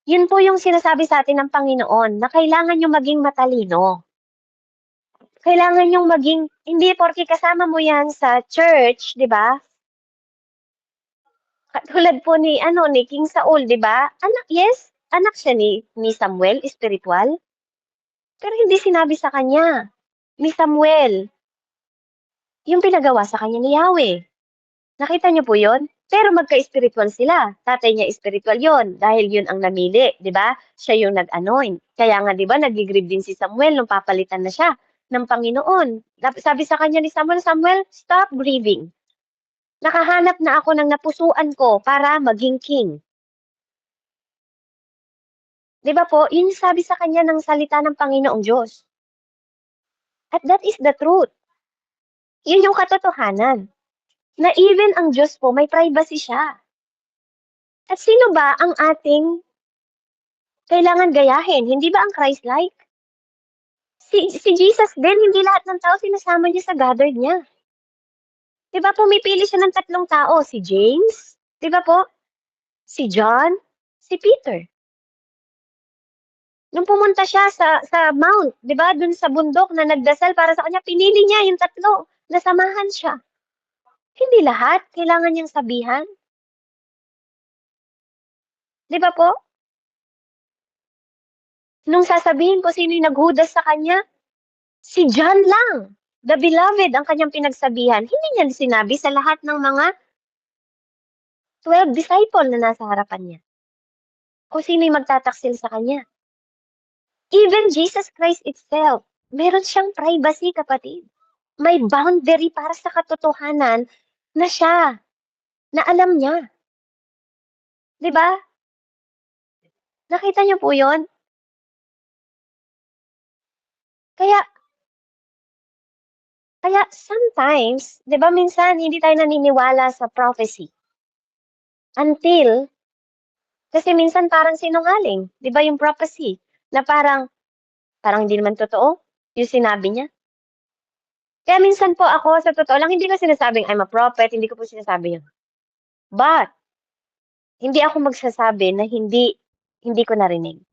Yun po yung sinasabi sa atin ng Panginoon na kailangan yung maging matalino. Kailangan yung maging, hindi porke kasama mo yan sa church, di ba? Katulad po ni King Saul, di ba? Anak siya ni Samuel, spiritual. Pero hindi sinabi sa kanya, ni Samuel, yung pinagawa sa kanya ni Yahweh. Nakita niyo po yun? Pero magka-spiritual sila. Tatay niya spiritual yon dahil yun ang namili, di ba? Siya yung nag-anoint. Kaya nga, di ba, nag-grieve din si Samuel nung papalitan na siya ng Panginoon. Sabi sa kanya ni Samuel, Samuel, stop grieving. Nakahanap na ako ng napusuan ko para maging king. Di ba po, yun sabi sa kanya ng salita ng Panginoong Diyos. At that is the truth. Yun yung katotohanan. Na even ang Diyos po, may privacy siya. At sino ba ang ating kailangan gayahin? Hindi ba ang Christ-like? Si Jesus din, hindi lahat ng tao sinasama niya sa gathered niya. Di ba pumipili siya ng 3 tao? Si James, di ba po? Si John, si Peter. Nung pumunta siya sa mount, di ba, dun sa bundok na nagdasal para sa kanya, pinili niya yung 3, nasamahan siya. Hindi lahat kailangan niyang sabihan. Di ba po? Nung sasabihin ko sino yung naghudas sa kanya, si John lang. The beloved ang kanyang pinagsabihan. Hindi niya sinabi sa lahat ng mga 12 disciple na nasa harapan niya. Kung sino yung magtataksil sa kanya. Even Jesus Christ itself, meron siyang privacy, kapatid. May boundary para sa katotohanan na siya, na alam niya. Di ba? Nakita niyo po yun? Kaya sometimes, di ba minsan hindi tayo naniniwala sa prophecy. Until, kasi minsan parang sinungaling. Di ba yung prophecy? Na parang hindi naman totoo yung sinabi niya. Kaya minsan po ako, sa totoo lang, hindi ko sinasabing I'm a prophet, hindi ko po sinasabi yun. But, hindi ako magsasabi na hindi ko narinig.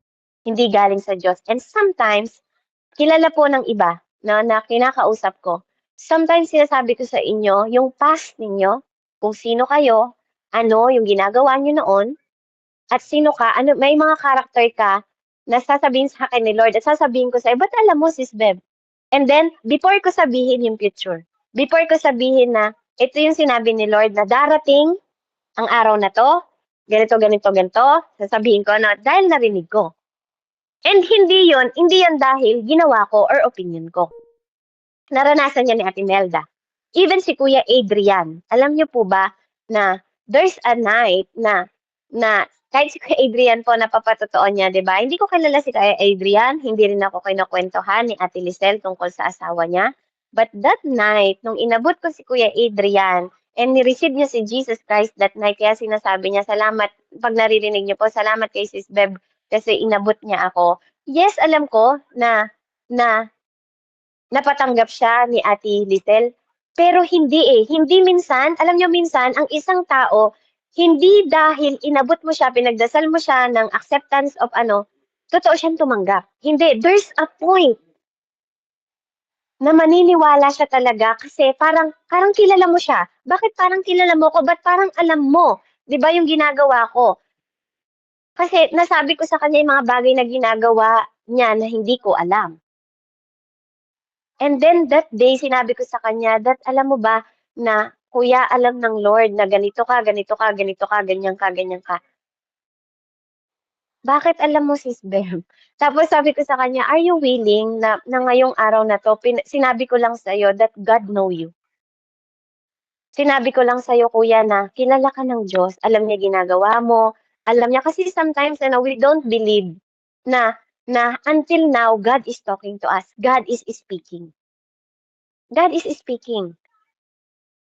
Hindi galing sa Diyos. And sometimes, kilala po ng iba na kinakausap ko. Sometimes sinasabi ko sa inyo, yung past ninyo, kung sino kayo, ano yung ginagawa nyo noon, at sino ka, ano, may mga character ka na sasabihin sa akin ni Lord at sasabihin ko sa'yo, ba't alam mo, Sis Beb? And then, before ko sabihin yung future, before ko sabihin na ito yung sinabi ni Lord na darating ang araw na to, ganito, ganito, ganito, sasabihin ko na dahil narinig ko. And hindi yan dahil ginawa ko or opinion ko. Naranasan niya ni Ate Melda. Even si Kuya Adrian, alam niyo po ba na there's a night na kahit si Kuya Adrian po napapatotoo niya, 'di ba? Hindi ko kilala si Kuya Adrian, hindi rin ako kinukwentuhan ni Ate Lisel tungkol sa asawa niya. But that night, nung inabot ko si Kuya Adrian, and ni-receive niya si Jesus Christ that night, kaya sinasabi niya, salamat, pag naririnig niyo po, salamat kay Sis Beb kasi inabot niya ako. Yes, alam ko na napatanggap siya ni Ate Lisel. Pero hindi eh. Hindi minsan, alam niyo minsan, ang isang tao, hindi dahil inabot mo siya, pinagdasal mo siya ng acceptance of totoo siyang tumanggap. Hindi. There's a point na maniniwala siya talaga kasi parang kilala mo siya. Bakit parang kilala mo ko? Ba't parang alam mo? 'Di ba yung ginagawa ko? Kasi nasabi ko sa kanya yung mga bagay na ginagawa niya na hindi ko alam. And then that day, sinabi ko sa kanya, that alam mo ba na, kuya, alam ng Lord na ganito ka, ganito ka, ganito ka, ganyan ka, ganyan ka. Bakit alam mo, Sis Bem? Tapos sabi ko sa kanya, are you willing na ngayong araw na to, sinabi ko lang sa'yo that God know you. Sinabi ko lang sa'yo, kuya, na kilala ka ng Diyos, alam niya ginagawa mo, alam niya, kasi sometimes we don't believe na until now, God is talking to us. God is speaking. God is speaking.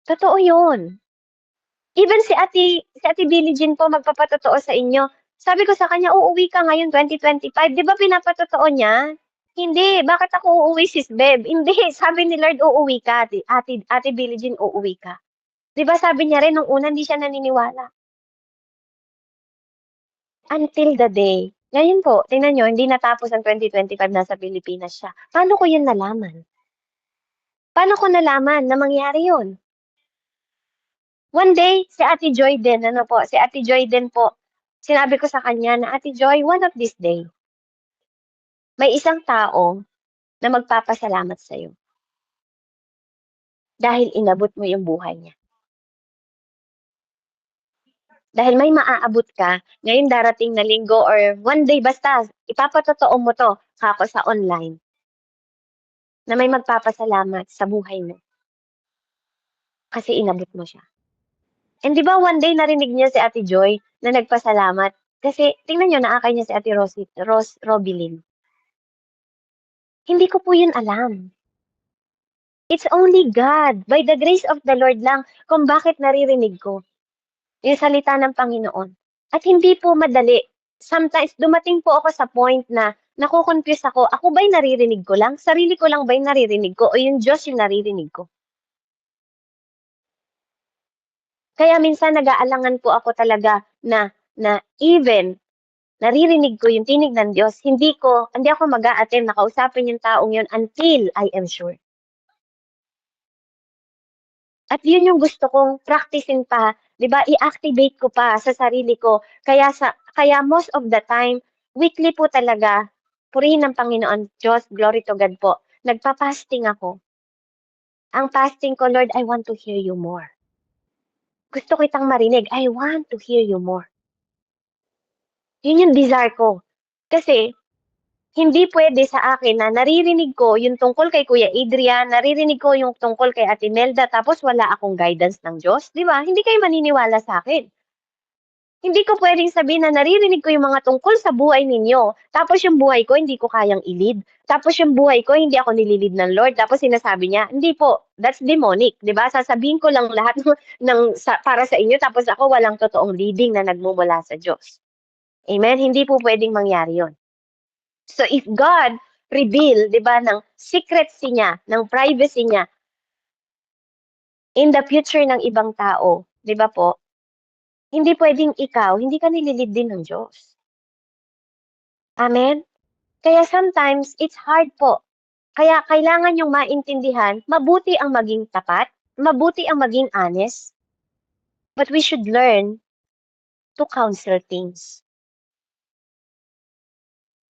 Totoo yun. Even si Ate Billie Jean po magpapatotoo sa inyo. Sabi ko sa kanya, uuwi ka ngayon 2025. Di ba pinapatotoo niya? Hindi. Bakit ako uuwi, sis Beb? Hindi. Sabi ni Lord, uuwi ka. Ate Billie Jean, uuwi ka. Di ba sabi niya rin nung una, hindi siya naniniwala. Until the day. Ngayon po, tingnan nyo, hindi natapos ang 2025, nasa Pilipinas siya. Paano ko yun nalaman? Paano ko nalaman na mangyari yun? One day, si Ate Joy din, si Ate Joy din po, sinabi ko sa kanya na, Ate Joy, one of this day, may isang tao na magpapasalamat sa'yo dahil inabot mo yung buhay niya. Dahil may maaabot ka, ngayon darating na linggo or one day basta, ipapatotoo mo to kako sa online na may magpapasalamat sa buhay mo kasi inabot mo siya. And di ba one day narinig niya si Ate Joy na nagpasalamat kasi tingnan niyo naakay niya si Ate Robilin. Hindi ko po yun alam. It's only God, by the grace of the Lord lang, kung bakit naririnig ko yung salita ng Panginoon. At hindi po madali. Sometimes, dumating po ako sa point na nakukonfuse ako ba'y naririnig ko lang? Sarili ko lang ba'y naririnig ko? O yung Diyos yung naririnig ko? Kaya minsan nag-aalangan po ako talaga na even naririnig ko yung tinig ng Diyos, hindi ako mag-a-attempt na kausapin yung taong yun until I am sure. At yun yung gusto kong practicein pa, 'di ba? I-activate ko pa sa sarili ko. Kaya most of the time, weekly po talaga, purihin ng Panginoon Diyos, glory to God po. Nagpa-fasting ako. Ang fasting ko, Lord, I want to hear you more. Gusto kitang marinig. I want to hear you more. Yun yung desire ko. Kasi hindi pwede sa akin na naririnig ko yung tungkol kay Kuya Adrian, naririnig ko yung tungkol kay Ate Melda, tapos wala akong guidance ng Diyos, di ba? Hindi kayo maniniwala sa akin. Hindi ko pwedeng sabihin na naririnig ko yung mga tungkol sa buhay ninyo, tapos yung buhay ko hindi ko kayang ilid. Tapos yung buhay ko hindi ako nililid ng Lord, tapos sinasabi niya, hindi po, that's demonic, di ba? Sasabihin ko lang lahat para sa inyo, tapos ako walang totoong leading na nagmumula sa Diyos. Amen? Hindi po pwedeng mangyari yon. So if God reveal, 'di ba, ng secrets niya, ng privacy niya in the future ng ibang tao, 'di ba po? Hindi pwedeng ikaw, hindi ka nililid din ng Diyos. Amen? Kaya sometimes it's hard po. Kaya kailangan yung maintindihan, mabuti ang maging tapat, mabuti ang maging honest, but we should learn to counsel things.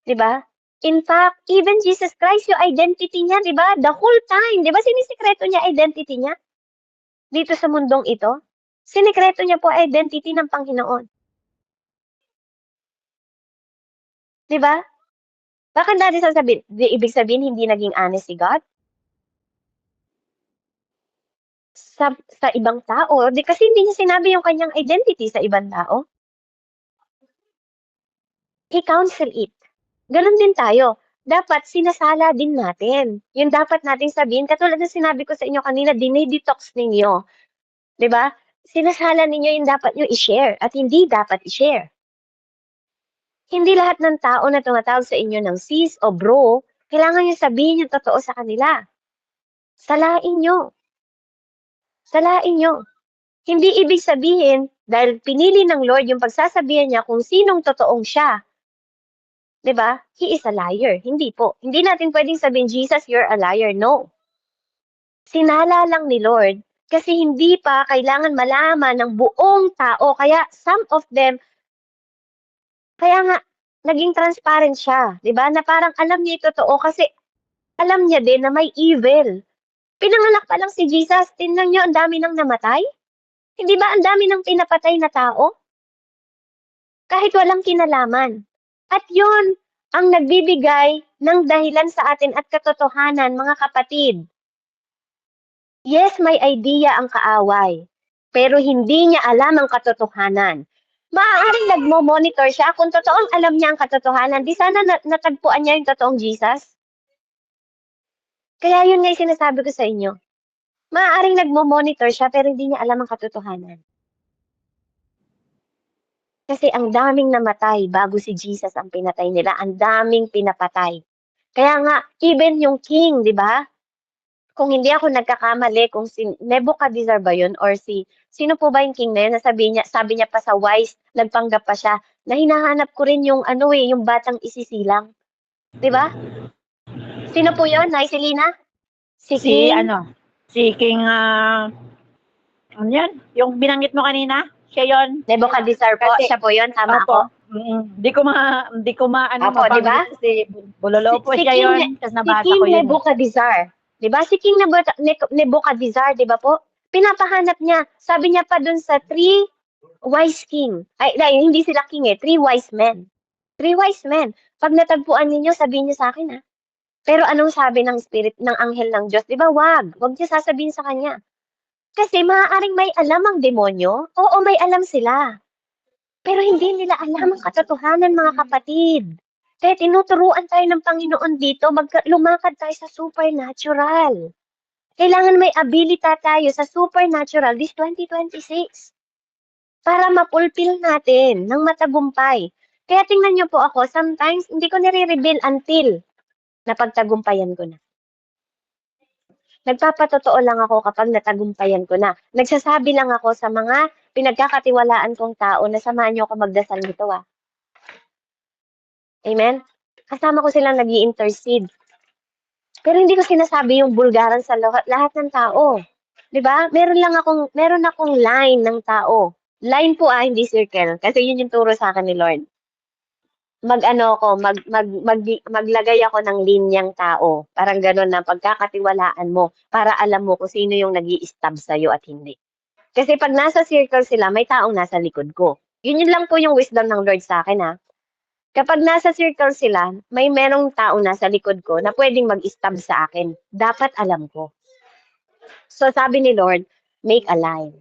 'Di ba? In fact, even Jesus Christ, yung identity niya, di ba? The whole time, di ba sinisikreto niya identity niya? Dito sa mundong ito? Sinikreto niya po identity ng Panginoon. Di ba? Bakit natin sasabihin, ibig sabihin hindi naging honest si God? Sa ibang tao, di kasi hindi niya sinabi yung kanyang identity sa ibang tao. He counsel it. Ganon din tayo. Dapat sinasala din natin. Yung dapat nating sabihin, katulad ng sinabi ko sa inyo kanina, dinidetox ninyo. 'Di ba? Sinasala ninyo yung dapat nyo i-share at hindi dapat i-share. Hindi lahat ng tao na tumatawag sa inyo ng sis o bro, kailangan nyo sabihin yung totoo sa kanila. Salain nyo. Salain nyo. Hindi ibig sabihin, dahil pinili ng Lord yung pagsasabihan niya kung sinong totoong siya. 'Di ba? He is a liar. Hindi po. Hindi natin pwedeng sabihin, Jesus, you're a liar. No. Sinala lang ni Lord kasi hindi pa kailangan malaman ng buong tao. Kaya some of them, kaya nga, naging transparent siya. 'Di ba? Na parang alam niya yung totoo kasi alam niya din na may evil. Pinanganak pa lang si Jesus, tingnan niyo ang dami nang namatay. Hindi ba ang dami nang pinapatay na tao? Kahit walang kinalaman. At yun ang nagbibigay ng dahilan sa atin at katotohanan, mga kapatid. Yes, may idea ang kaaway, pero hindi niya alam ang katotohanan. Maaaring nagmo-monitor siya kung totoong alam niya ang katotohanan. Di sana natagpuan niya yung totoong Jesus? Kaya yun nga yung sinasabi ko sa inyo. Maaaring nagmo-monitor siya pero hindi niya alam ang katotohanan. Kasi ang daming namatay bago si Jesus ang pinatay nila. Ang daming pinapatay. Kaya nga, even yung king, di ba? Kung hindi ako nagkakamali, kung si Nebuchadnezzar ba yun or sino po ba yung king na yun? Sabi niya pa sa wise, nagpanggap pa siya, na hinahanap ko rin yung yung batang isisilang. Di ba? Sino po yun, Naiselina? Si King Si King, ano yan? Yung binanggit mo kanina? Siya yun? Nebuchadnezzar po. Kasi- Siya po yun, tama Opo. ako. Di ko Opo, di ba? mabanggit kasi bulolo po siya King, yun. Tapos si nabasa King ko yun. Nebuchadnezzar. Di ba? Si King Nebuchadnezzar, di ba po? Pinapahanap niya. Sabi niya pa dun sa three wise king. Ay, hindi sila king eh. Three wise men. Three wise men. Pag natagpuan ninyo, sabihin niyo sa akin ha. Pero anong sabi ng spirit, ng anghel ng Diyos? Di ba? Wag niyo sasabihin sa kanya. Kasi maaaring may alam ang demonyo. Oo, may alam sila. Pero hindi nila alam ang katotohanan, mga kapatid. Kaya tinuturuan tayo ng Panginoon dito, lumakad tayo sa supernatural. Kailangan may ability tayo sa supernatural this 2026 para mapulpil natin ng matagumpay. Kaya tingnan niyo po ako, sometimes hindi ko nire-reveal until napagtagumpayan ko na. Nagpapatotoo lang ako kapag natagumpayan ko na. Nagsasabi lang ako sa mga pinagkakatiwalaan kong tao na samahan niyo ako magdasal nito Amen? Kasama ko silang nag-i-intercede. Pero hindi ko sinasabi yung bulgaran sa lahat ng tao. 'Di ba? Meron akong line ng tao. Line po hindi circle kasi yun yung turo sa akin ni Lord. Maglagay ako ng linyang tao. Parang gano'n na pagkakatiwalaan mo para alam mo kung sino yung nag-i-stab sa'yo at hindi. Kasi pag nasa circle sila, may taong nasa likod ko. Yun lang po yung wisdom ng Lord sa akin Kapag nasa circle sila, may merong taong nasa likod ko na pwedeng mag-stab sa akin. Dapat alam ko. So sabi ni Lord, make a line.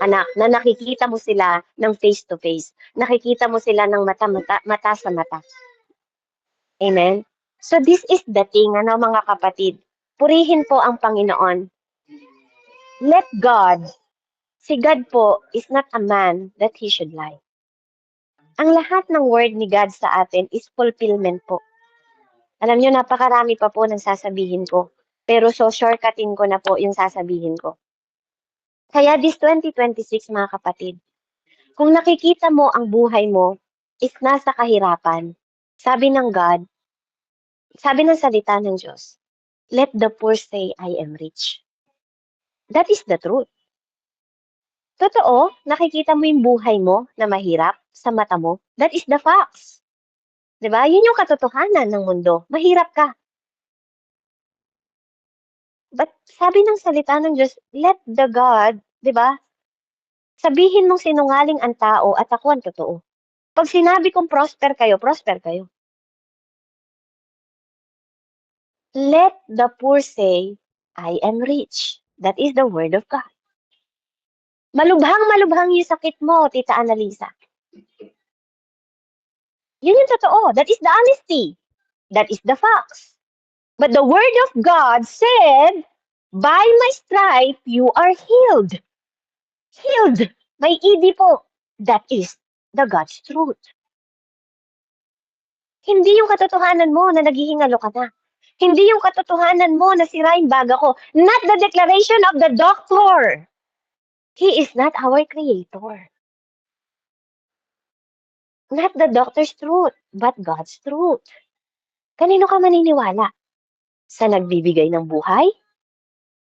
Anak, na nakikita mo sila ng face to face. Nakikita mo sila ng mata sa mata. Amen? So this is the thing, mga kapatid. Purihin po ang Panginoon. Let God, si God po is not a man that he should lie. Ang lahat ng word ni God sa atin is fulfillment po. Alam niyo, napakarami pa po ng sasabihin ko. Pero shortcutin ko na po yung sasabihin ko. Kaya this 2026, mga kapatid, kung nakikita mo ang buhay mo is nasa kahirapan, sabi ng God, sabi ng salita ng Diyos, let the poor say, I am rich. That is the truth. Totoo, nakikita mo yung buhay mo na mahirap sa mata mo. That is the facts. Diba? Yun yung katotohanan ng mundo. Mahirap ka. But sabi ng salita ng Diyos, let the God, di ba? Sabihin mong sinungaling ang tao at ako ang totoo. Pag sinabi kong prosper kayo, prosper kayo. Let the poor say, I am rich. That is the word of God. Malubhang yung sakit mo, Tita Annalisa. Yun yung totoo. That is the honesty. That is the facts. But the word of God said, by my stripe, you are healed. Healed. May ED po. That is the God's truth. Hindi yung katotohanan mo na naghihingalo ka na. Hindi yung katotohanan mo na sira yung baga ko. Not the declaration of the doctor. He is not our creator. Not the doctor's truth, but God's truth. Kanino ka maniniwala? Sa nagbibigay ng buhay?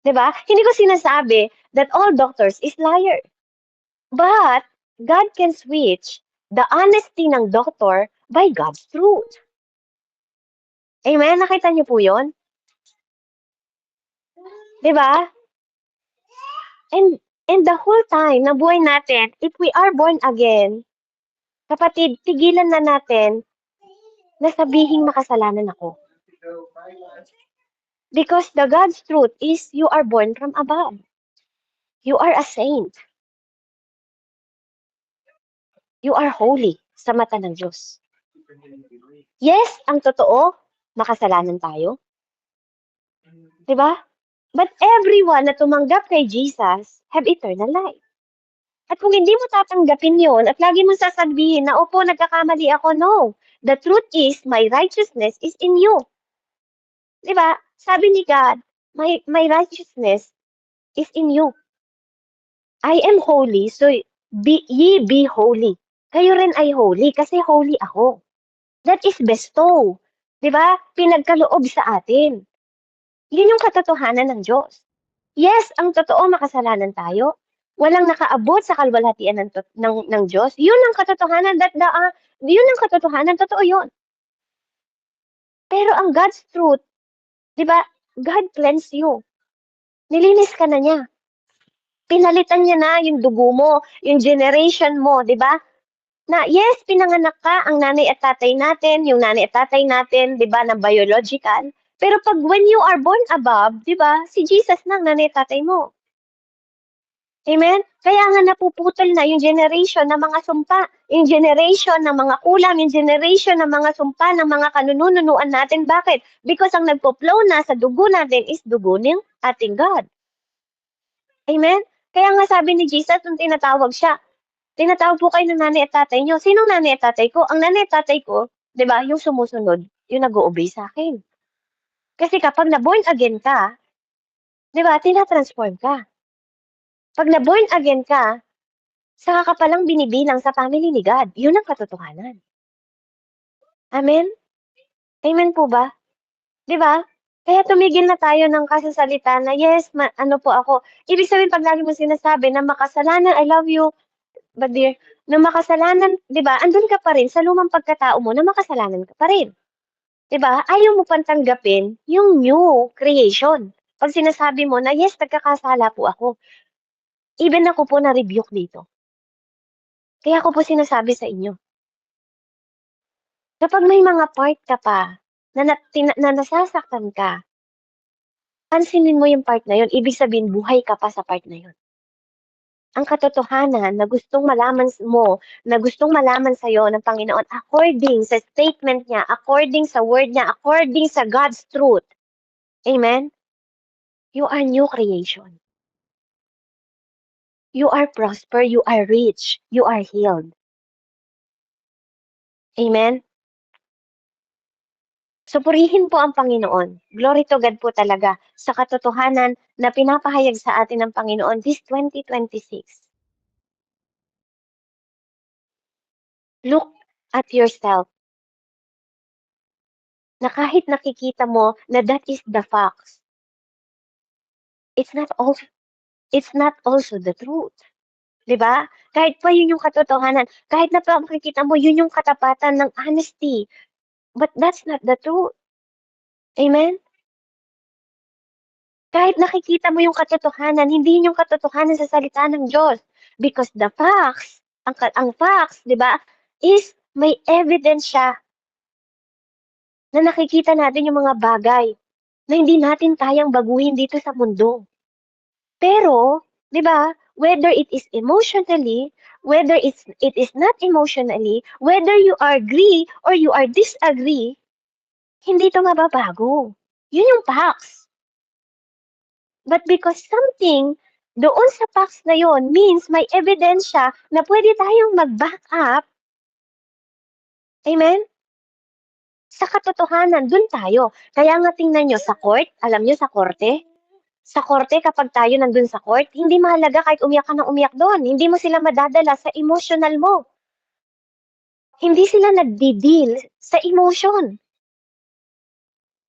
Diba? Hindi ko sinasabi that all doctors is liar. But God can switch the honesty ng doctor by God's truth. Amen? Nakita niyo po yun? Diba? And the whole time na buhay natin, if we are born again, kapatid, tigilan na natin na sabihing makasalanan ako. Because the God's truth is you are born from above. You are a saint. You are holy sa mata ng Diyos. Yes, ang totoo, makasalanan tayo. Diba? But everyone na tumanggap kay Jesus have eternal life. At kung hindi mo tatanggapin yon at lagi mong sasabihin na, opo, nagkakamali ako, no. The truth is, my righteousness is in you. Diba? Sabi ni God, my righteousness is in you. I am holy, so ye be holy. Kayo rin ay holy kasi holy ako. That is bestow. Diba? Pinagkaloob sa atin. Yun yung katotohanan ng Diyos. Yes, ang totoo makasalanan tayo. Walang nakaabot sa kalwalhatian ng Diyos. Yun ang katotohanan. Yun ang katotohanan. Totoo yun. Pero ang God's truth, di ba? God cleansed you. Nilinis ka na niya. Pinalitan niya na yung dugo mo, yung generation mo, di ba? Na yes, pinanganak ka, ang nanay at tatay natin, yung nanay at tatay natin, di ba, na biological. Pero pag when you are born above, di ba, si Jesus na ang nanay at tatay mo. Amen? Kaya nga napuputol na yung generation ng mga sumpa, yung generation ng mga kulam, yung generation ng mga sumpa, ng mga kanununuan natin. Bakit? Because ang nagpo-flow na sa dugo natin is dugo ng ating God. Amen? Kaya nga sabi ni Jesus, nung tinatawag siya, tinatawag po kayo ng nanay at tatay nyo. Sinong nanay at tatay ko? Ang nanay at tatay ko, di ba, yung sumusunod, yung nag-o-obey sa akin. Kasi kapag na-born again ka, di ba, tinatransform ka. Pag na-born again ka, saka ka palang binibilang sa family ni God. Yun ang katotohanan. Amen? Amen po ba? Di ba? Kaya tumigil na tayo ng kasasalita na, yes, ano po ako. Ibig sabihin, pag lagi mo sinasabi na makasalanan, I love you, but dear, na makasalanan, di ba, andun ka pa rin sa lumang pagkatao mo na makasalanan ka pa rin. Di ba? Ayaw mo pang tanggapin yung new creation. Pag sinasabi mo na, yes, nagkakasala po ako. Even ako po na-rebuke dito. Kaya ako po sinasabi sa inyo. Kapag may mga part ka pa na nasasaktan ka, pansinin mo yung part na yun. Ibig sabihin, buhay ka pa sa part na yun. Ang katotohanan na gustong malaman mo, na gustong malaman sa'yo ng Panginoon, according sa statement niya, according sa word niya, according sa God's truth. Amen? You are new creation. You are prosper, you are rich, you are healed. Amen? So purihin po ang Panginoon. Glory to God po talaga sa katotohanan na pinapahayag sa atin ng Panginoon this 2026. Look at yourself. Na kahit nakikita mo na that is the facts, it's not also the truth. 'Di ba? Kahit pa yun yung katotohanan, kahit na pa makikita mo yun yung katapatan ng honesty, but that's not the truth. Amen? Kahit nakikita mo yung katotohanan, hindi yun yung katotohanan sa salita ng Diyos. Because the facts, ang facts, di ba, is may evidence siya na nakikita natin yung mga bagay na hindi natin kayang baguhin dito sa mundo. Pero, di ba, whether it is emotionally, whether it is not emotionally, whether you agree or you are disagree, hindi to mababago. Yun yung facts. But because something doon sa facts na yon means may evidence siya na pwede tayong mag-back up. Amen? Sa katotohanan, dun tayo. Kaya nga tingnan nyo sa court, alam nyo sa korte, kapag tayo nandun sa court, hindi mahalaga kahit umiyak ka ng umiyak doon. Hindi mo sila madadala sa emotional mo. Hindi sila nagdi-deal sa emotion.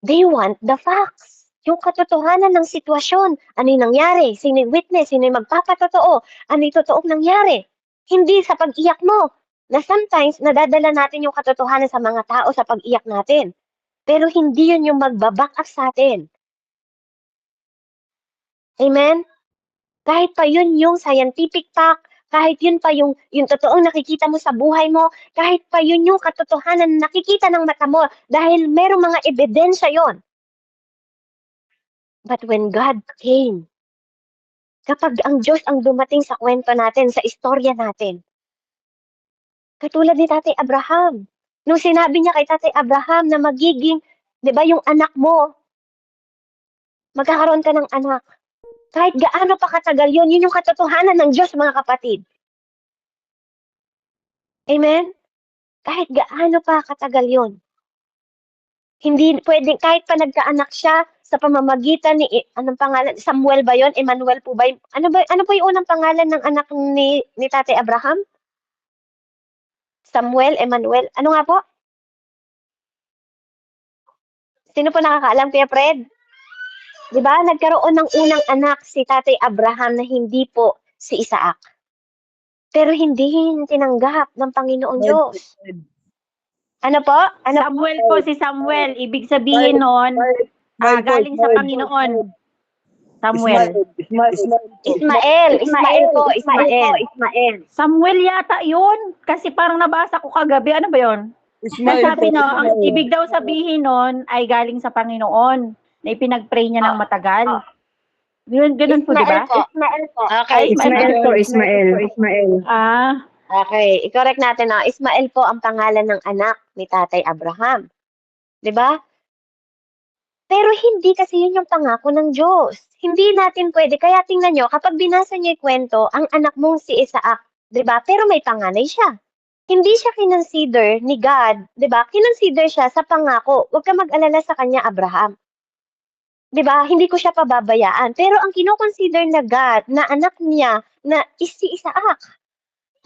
They want the facts. Yung katotohanan ng sitwasyon. Ano yung nangyari? Sino yung witness? Sino yung magpapatotoo? Ano yung totoong nangyari? Hindi sa pag-iyak mo. Na sometimes, nadadala natin yung katotohanan sa mga tao sa pag-iyak natin. Pero hindi yun yung magbaback up sa atin. Amen? Kahit pa yun yung scientific fact, kahit yun pa yung totoong nakikita mo sa buhay mo, kahit pa yun yung katotohanan na nakikita ng mata mo, dahil merong mga ebidensya yon. But when God came, kapag ang Diyos ang dumating sa kwento natin, sa istorya natin, katulad ni Tatay Abraham, nung sinabi niya kay Tatay Abraham na magiging, di ba, yung anak mo, magkakaroon ka ng anak. Kahit gaano pa katagal yun, yun yung katotohanan ng Diyos, mga kapatid. Amen? Kahit gaano pa katagal yun. Hindi pwedeng, kahit pa nagkaanak siya sa pamamagitan ni, anong pangalan, Samuel ba yun? Emmanuel po ba? Ano po yung unang pangalan ng anak ni Tatay Abraham? Samuel, Emmanuel, ano nga po? Sino po nakakaalam, Kuya Fred? Di ba? Nagkaroon ng unang anak si Tatay Abraham na hindi po si Isaac. Pero hindi tinanggap ng Panginoong Diyos. Ano po? Ano? Samuel po, si Samuel. Ibig sabihin nun, galing sa Panginoon. Samuel. Ismael po, Ismael. Samuel yata yun. Kasi parang nabasa ko kagabi. Ano ba yun? Sabi no, ang ibig daw sabihin nun ay galing sa Panginoon na ipinag-pray niya ng matagal. Ganun po, di ba? Ismael po. Okay, Ismael. Okay, i-correct natin na Ismael po ang pangalan ng anak ni Tatay Abraham. 'Di ba? Pero hindi kasi yun yung pangako ng Diyos. Hindi natin pwede. Kaya tingnan nyo, kapag binasa niyo yung kwento, ang anak mong si Isaac, 'di ba? Pero may panganay siya. Hindi siya kinonsider ni God, 'di ba? Kinonsider siya sa pangako. Huwag ka mag-alala sa kanya, Abraham. 'Di ba? Hindi ko siya pababayaan. Pero ang kino-consider na God, na anak niya, na is si Isaac.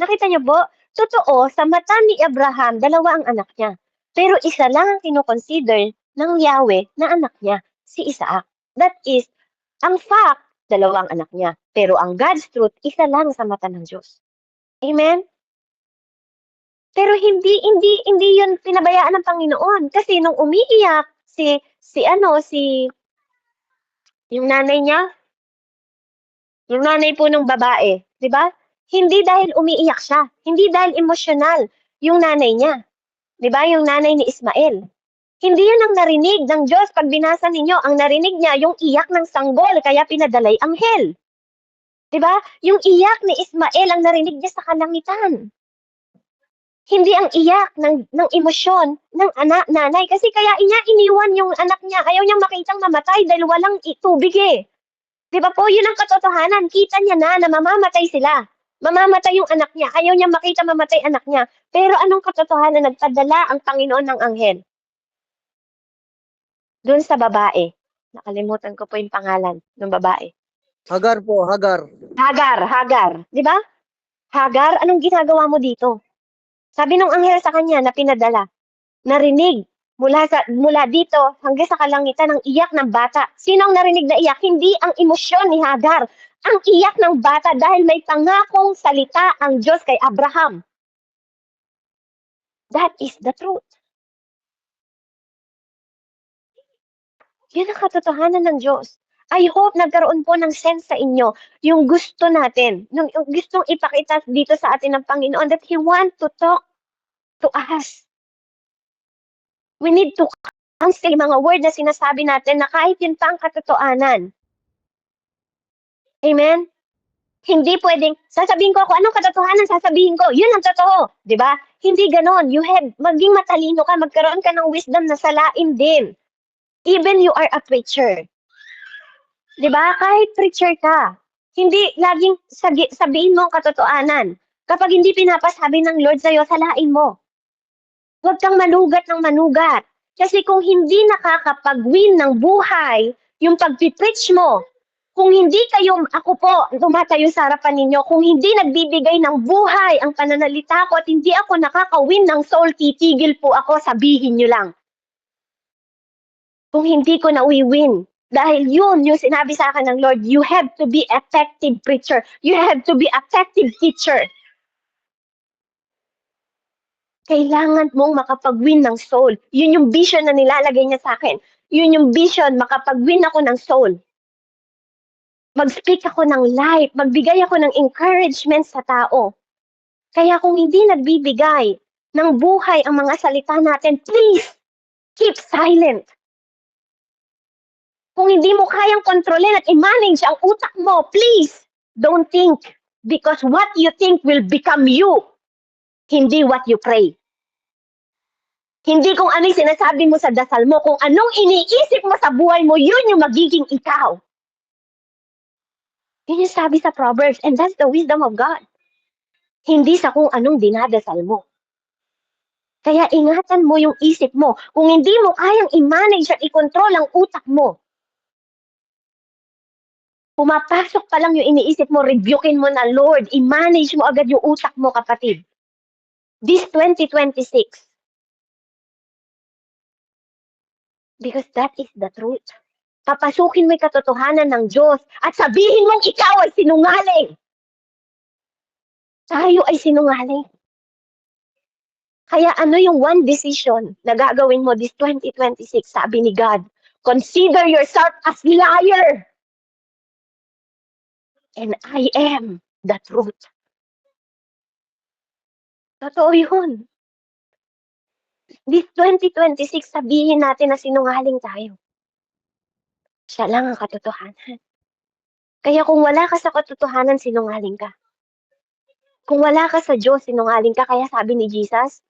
Nakita niyo po? Totoo, sa mata ni Abraham, dalawa ang anak niya. Pero isa lang ang kino-consider ng Yahweh na anak niya, si Isaac. That is, ang fact, dalawa ang anak niya. Pero ang God's truth, isa lang sa mata ng Diyos. Amen? Pero hindi yun pinabayaan ng Panginoon. Kasi nung umiiyak, yung nanay niya, yung nanay po ng babae, di ba? Hindi dahil umiiyak siya, hindi dahil emosyonal yung nanay niya. Di ba? Yung nanay ni Ismael. Hindi yun ang narinig ng Diyos pag binasa ninyo. Ang narinig niya yung iyak ng sanggol, kaya pinadalay anghel. Di ba? Yung iyak ni Ismael ang narinig niya sa kalangitan. Hindi ang iyak ng emosyon ng nanay. Kasi kaya niya iniwan yung anak niya. Ayaw niyang makitang mamatay dahil walang tubig eh. Di ba po? Yun ang katotohanan. Kita niya na mamamatay sila. Mamamatay yung anak niya. Ayaw niya makita mamatay anak niya. Pero anong katotohanan? Nagpadala ang Panginoon ng anghel. Doon sa babae. Nakalimutan ko po yung pangalan ng babae. Hagar po, Hagar. Hagar. Di ba? Hagar, anong ginagawa mo dito? Sabi ng anghel sa kanya na pinadala, narinig mula dito hanggang sa kalangitan ng iyak ng bata. Sino ang narinig na iyak? Hindi ang emosyon ni Hagar. Ang iyak ng bata dahil may pangakong salita ang Diyos kay Abraham. That is the truth. Yan ang katotohanan ng Diyos. I hope nagkaroon po ng sense sa inyo yung gusto natin, yung gustong ipakita dito sa atin ng Panginoon that He want to talk to us. We need to counsel mga word na sinasabi natin na kahit yun pa ang katotohanan. Amen? Hindi pwedeng, sasabihin ko anong katotohanan, sasabihin ko, yun ang totoo. Diba? Hindi ganon. Maging matalino ka, magkaroon ka ng wisdom na salain din. Even you are a preacher. Diba? Kahit preacher ka, hindi laging sabihin mo ang katotohanan. Kapag hindi pinapasabi ng Lord sa'yo, salain mo. Huwag kang manugat ng manugat. Kasi kung hindi nakakapag-win ng buhay, yung pag-preach mo, kung hindi ako po, tumatayo sa harapan ninyo, kung hindi nagbibigay ng buhay ang pananalita ko at hindi ako nakaka-win ng soul, titigil po ako, sabihin nyo lang. Kung hindi ko na win. Dahil yun yung sinabi sa akin ng Lord, you have to be effective preacher. You have to be effective teacher. Kailangan mong makapag-win ng soul. Yun yung vision na nilalagay niya sa akin. Yun yung vision, makapag-win ako ng soul. Mag-speak ako ng life. Magbigay ako ng encouragement sa tao. Kaya kung hindi nagbibigay ng buhay ang mga salita natin, please, keep silent. Kung hindi mo kayang kontrolin at i-manage ang utak mo, please, don't think. Because what you think will become you. Hindi what you pray. Hindi kung ano yung sinasabi mo sa dasal mo, kung anong iniisip mo sa buhay mo, yun yung magiging ikaw. Yun yung sabi sa Proverbs, and that's the wisdom of God. Hindi sa kung anong dinadasal mo. Kaya ingatan mo yung isip mo. Kung hindi mo kayang i-manage at i-control ang utak mo, pumapasok pa lang yung iniisip mo, rebukein mo na, Lord, i-manage mo agad yung utak mo, kapatid. This 2026. Because that is the truth. Papasukin mo yung katotohanan ng Diyos at sabihin mong ikaw ay sinungaling. Tayo ay sinungaling. Kaya ano yung one decision na gagawin mo this 2026? Sabi ni God, consider yourself as liar. And I am the truth. Totoo yun. This 2026, sabihin natin na sinungaling tayo. Siya lang ang katotohanan. Kaya kung wala ka sa katotohanan, sinungaling ka. Kung wala ka sa Diyos, sinungaling ka. Kaya sabi ni Jesus,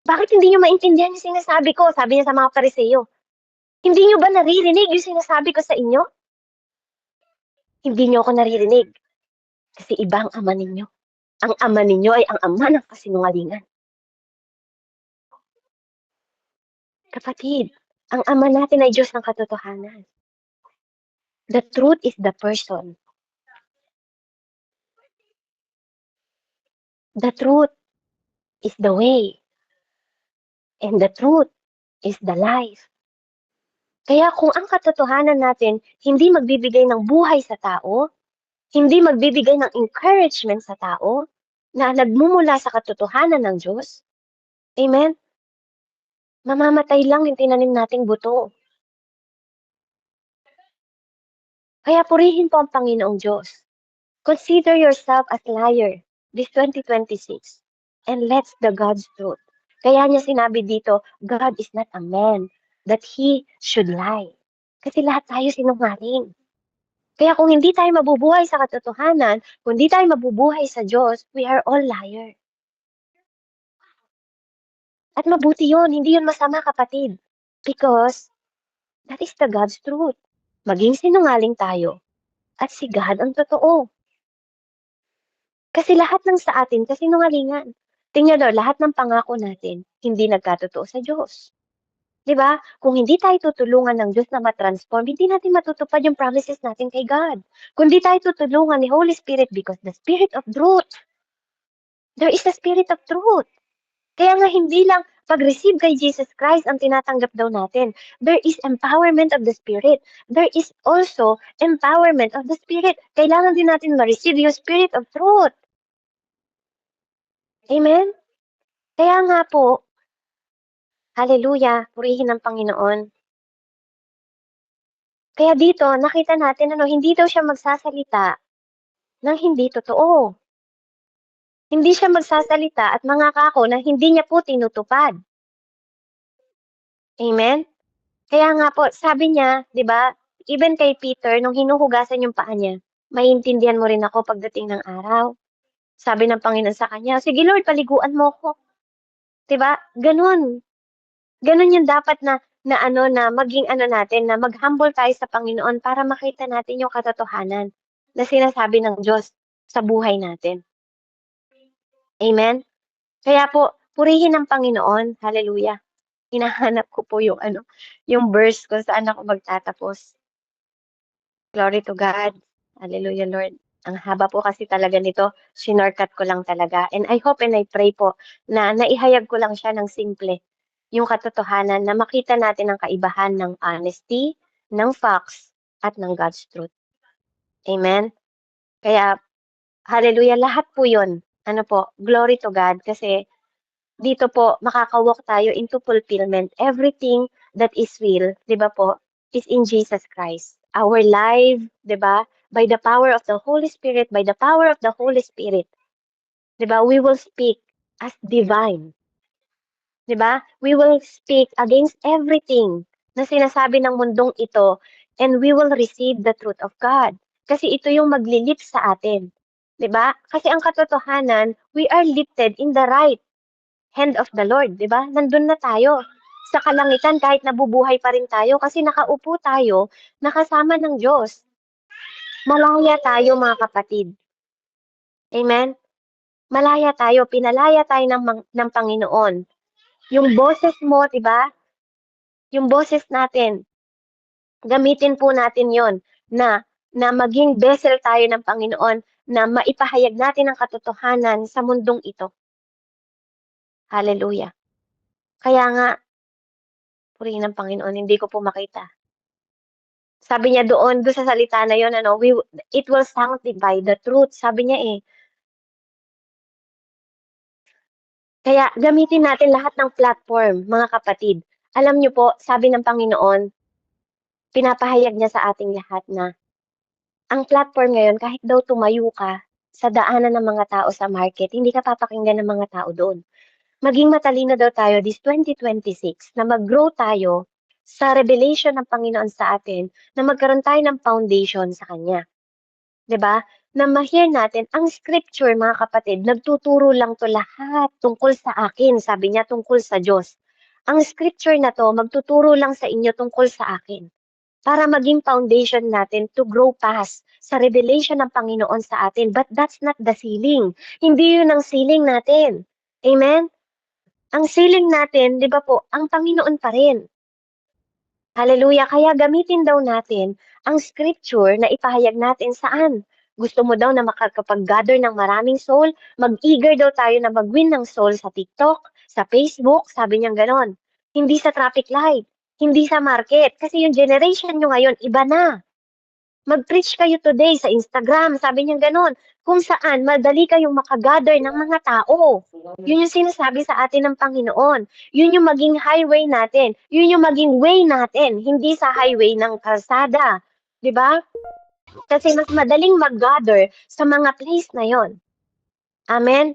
bakit hindi nyo maintindihan yung sinasabi ko? Sabi niya sa mga Pariseo. Hindi nyo ba naririnig yung sinasabi ko sa inyo? Hindi nyo ako naririnig. Kasi iba ang ama ninyo. Ang ama ninyo ay ang ama ng kasinungalingan. Kapatid, ang ama natin ay Diyos ng katotohanan. The truth is the person. The truth is the way. And the truth is the life. Kaya kung ang katotohanan natin hindi magbibigay ng buhay sa tao, hindi magbibigay ng encouragement sa tao na nagmumula sa katotohanan ng Diyos, amen? Mamamatay lang yung tinanim nating buto. Kaya purihin po ang Panginoong Diyos. Consider yourself as liar this 2026 and let's the God's truth. Kaya niya sinabi dito, God is not a man that He should lie. Kasi lahat tayo sinungaling. Kaya kung hindi tayo mabubuhay sa katotohanan, kung hindi tayo mabubuhay sa Diyos, we are all liar. At mabuti yun, hindi yun masama, kapatid. Because that is the God's truth. Maging sinungaling tayo at si God ang totoo. Kasi lahat ng sa atin, kasinungalingan. Tingnan daw, lahat ng pangako natin, hindi nagkatotoo sa Diyos. Diba? Kung hindi tayo tutulungan ng Diyos na matransform, hindi natin matutupad yung promises natin kay God. Kung hindi tayo tutulungan ni Holy Spirit because the Spirit of truth, there is the Spirit of truth. Kaya nga hindi lang pag-receive kay Jesus Christ ang tinatanggap daw natin. There is empowerment of the Spirit. There is also empowerment of the Spirit. Kailangan din natin ma-receive yung Spirit of truth. Amen? Kaya nga po, hallelujah, purihin ang Panginoon. Kaya dito, nakita natin, hindi daw siya magsasalita ng hindi totoo. Hindi siya magsasalita at mangakako na hindi niya po tinutupad. Amen? Kaya nga po, sabi niya, di ba, even kay Peter, nung hinuhugasan yung paa niya, maintindihan mo rin ako pagdating ng araw. Sabi ng Panginoon sa kanya, sige Lord, paliguan mo ko. Di ba? Ganun. Ganun yung dapat na maging natin, na mag-humble tayo sa Panginoon para makita natin yung katotohanan na sinasabi ng Diyos sa buhay natin. Amen? Kaya po, purihin ang Panginoon. Hallelujah. Hinahanap ko po yung verse kung saan ako magtatapos. Glory to God. Hallelujah, Lord. Ang haba po kasi talaga nito, sinortcut ko lang talaga. And I hope and I pray po na naihayag ko lang siya ng simple. Yung katotohanan na makita natin ang kaibahan ng honesty, ng facts, at ng God's truth. Amen? Kaya, hallelujah, lahat po yun. Glory to God. Kasi dito po, makakawalk tayo into fulfillment. Everything that is real, di ba po, is in Jesus Christ. Our life, di ba, by the power of the Holy Spirit, by the power of the Holy Spirit, di ba, we will speak as divine. Di ba? We will speak against everything na sinasabi ng mundong ito and we will receive the truth of God. Kasi ito yung maglilip sa atin. Di ba? Kasi ang katotohanan, we are lifted in the right. hand of the Lord, di ba? Nandun na tayo sa kalangitan kahit nabubuhay pa rin tayo kasi nakaupo tayo, nakasama ng Diyos. Malaya tayo mga kapatid. Amen? Malaya tayo, pinalaya tayo ng Panginoon. Yung boses mo, di ba? Yung boses natin, gamitin po natin yon na maging vessel tayo ng Panginoon na maipahayag natin ang katotohanan sa mundong ito. Hallelujah. Kaya nga, purihin ng Panginoon, hindi ko po makita. Sabi niya doon sa salita na yon, it will sanctify the truth. Sabi niya Kaya gamitin natin lahat ng platform, mga kapatid. Alam niyo po, sabi ng Panginoon, pinapahayag niya sa ating lahat na ang platform ngayon, kahit daw tumayo ka sa daanan ng mga tao sa market, hindi ka papakinggan ng mga tao doon. Maging matalino daw tayo this 2026 na mag-grow tayo sa revelation ng Panginoon sa atin, na magkaroon tayo ng foundation sa Kanya. 'Di ba? Na ma-hear natin ang scripture, mga kapatid, nagtuturo lang to lahat tungkol sa akin, sabi niya, tungkol sa Diyos. Ang scripture na to magtuturo lang sa inyo tungkol sa akin para maging foundation natin to grow past sa revelation ng Panginoon sa atin. But that's not the ceiling. Hindi yun ang ceiling natin. Amen? Ang ceiling natin, di ba po, ang Panginoon pa rin. Hallelujah. Kaya gamitin daw natin ang scripture na ipahayag natin saan. Gusto mo daw na makakapag-gather ng maraming soul? Mag-eager daw tayo na mag-win ng soul sa TikTok, sa Facebook, sabi niya ganon. Hindi sa traffic light, hindi sa market. Kasi yung generation nyo ngayon, iba na. Mag-preach kayo today sa Instagram, sabi niya ganon. Kung saan, madali kayong makagather ng mga tao. Yun yung sinasabi sa atin ng Panginoon. Yun yung maging highway natin. Yun yung maging way natin, hindi sa highway ng kalsada. 'Di ba? Kasi mas madaling mag-gather sa mga place na yon. Amen?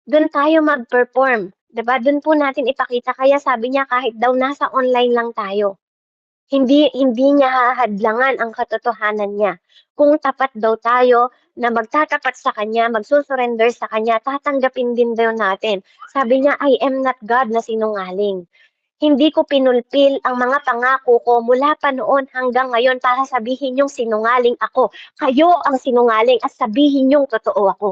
Doon tayo mag-perform. 'Di ba? Doon po natin ipakita. Kaya sabi niya kahit daw nasa online lang tayo, hindi niya hahadlangan ang katotohanan niya. Kung tapat daw tayo na magtatapat sa Kanya, magsusurrender sa Kanya, tatanggapin din daw natin. Sabi niya, I am not God na sinungaling. Hindi ko pinulpil ang mga pangako ko mula pa noon hanggang ngayon para sabihin yung sinungaling ako. Kayo ang sinungaling at sabihin yung totoo ako.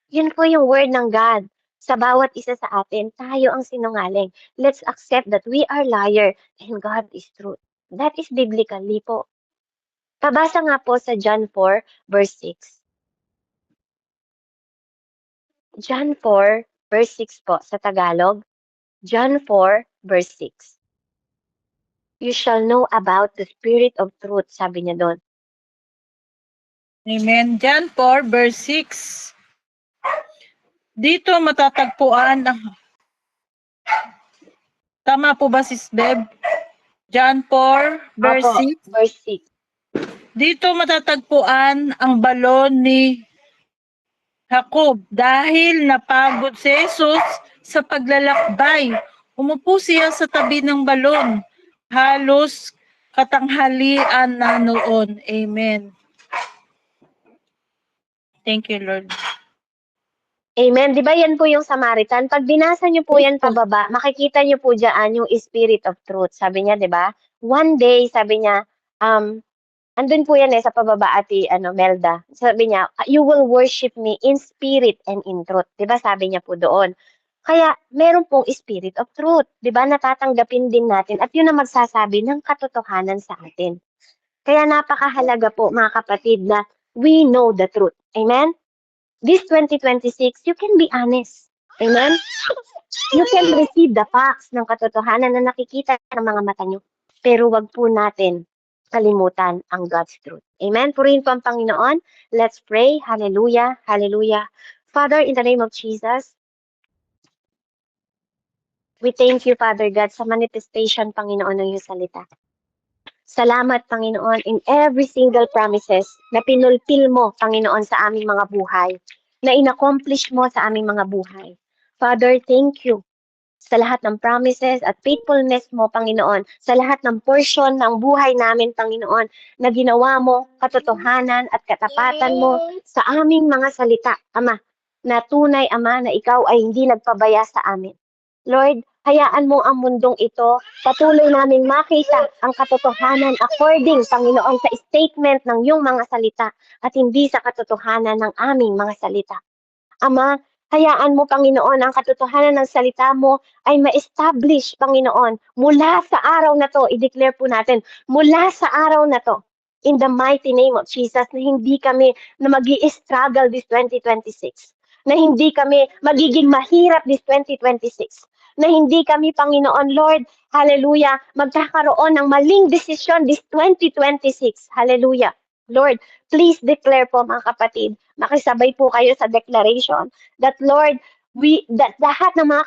Yun po yung word ng God. Sa bawat isa sa atin, tayo ang sinungaling. Let's accept that we are liar and God is truth. That is biblically po. Pabasa nga po sa John 4 verse 6. John 4 verse 6 po sa Tagalog. John 4 verse 6. You shall know about the spirit of truth, sabi niya doon. Amen. John 4 verse 6. Dito matatagpuan ang... Tama po ba, Sis Beb? John 4 verse Apo, 6. verse 6. Dito matatagpuan ang balon ni Jacob dahil napagod si Jesus sa paglalakbay. Umupo siya sa tabi ng balon. Halos katanghalian na noon. Amen. Thank you, Lord. Amen. Di ba yan po yung Samaritan? Pag binasa niyo po yan pababa, makikita niyo po dyan yung spirit of truth. Sabi niya, di ba? One day, sabi niya, andun po yan sa pababa, Ate Melda. Sabi niya, you will worship me in spirit and in truth. Di ba? Sabi niya po doon. Kaya, meron pong spirit of truth. Di ba? Natatanggapin din natin. At yun ang magsasabi ng katotohanan sa atin. Kaya napakahalaga po, mga kapatid, na we know the truth. Amen? This 2026, you can be honest. Amen? You can receive the facts ng katotohanan na nakikita ng mga mata nyo. Pero wag po natin kalimutan ang God's truth. Amen? Purihin po ang Panginoon. Let's pray. Hallelujah. Hallelujah. Father, in the name of Jesus, we thank you, Father God, sa manifestation, Panginoon, ng iyong salita. Salamat, Panginoon, in every single promises na pinulpil mo, Panginoon, sa aming mga buhay, na inaccomplish mo sa aming mga buhay. Father, thank you sa lahat ng promises at faithfulness mo, Panginoon, sa lahat ng portion ng buhay namin, Panginoon, na ginawa mo, katotohanan at katapatan mo sa aming mga salita, Ama, na tunay, Ama, na ikaw ay hindi nagpabaya sa amin. Lord, hayaan mo ang mundong ito patuloy naming makita ang katotohanan according, Panginoon, sa statement ng iyong mga salita at hindi sa katotohanan ng aming mga salita. Ama, hayaan mo, Panginoon, ang katotohanan ng salita mo ay ma-establish, Panginoon, mula sa araw na to, i-declare po natin, mula sa araw na to, in the mighty name of Jesus, na hindi kami na mag-i-struggle this 2026, na hindi kami magiging mahirap this 2026, na hindi kami, Panginoon, Lord, hallelujah, magkakaroon ng maling desisyon this 2026, hallelujah. Lord, please declare po mga kapatid, makisabay po kayo sa declaration that Lord, that lahat ng mga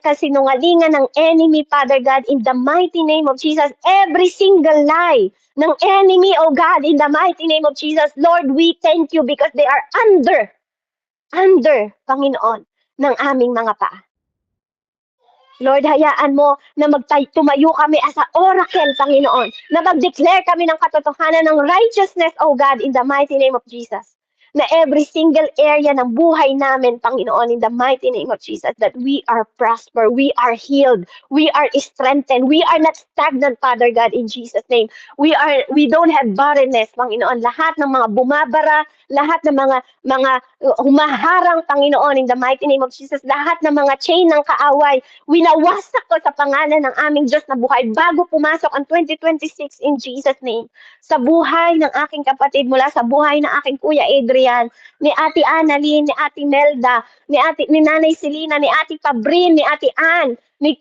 kasinungalingan ng enemy, Father God, in the mighty name of Jesus, every single lie ng enemy, oh God, in the mighty name of Jesus, Lord, we thank you because they are under, Panginoon, ng aming mga paa. Lord, hayaan mo na tumayo kami as a oracle, Panginoon, na mag-declare kami ng katotohanan ng righteousness, oh God, in the mighty name of Jesus. Na every single area ng buhay namin, Panginoon, in the mighty name of Jesus, that we are prosper, we are healed, we are strengthened, we are not stagnant, Father God, in Jesus' name. We don't have barrenness, Panginoon. Lahat ng mga bumabara, lahat ng mga humaharang, Panginoon, in the mighty name of Jesus, lahat ng mga chain ng kaaway, winawasak ko sa pangalan ng aming Diyos na buhay bago pumasok ang 2026 in Jesus' name. Sa buhay ng aking kapatid, mula sa buhay ng aking Kuya Adrian, ni Ate Annalyn, ni Ate Melda, ni Nanay Selena, ni Ate Pabrin, ni Ate Ann, ni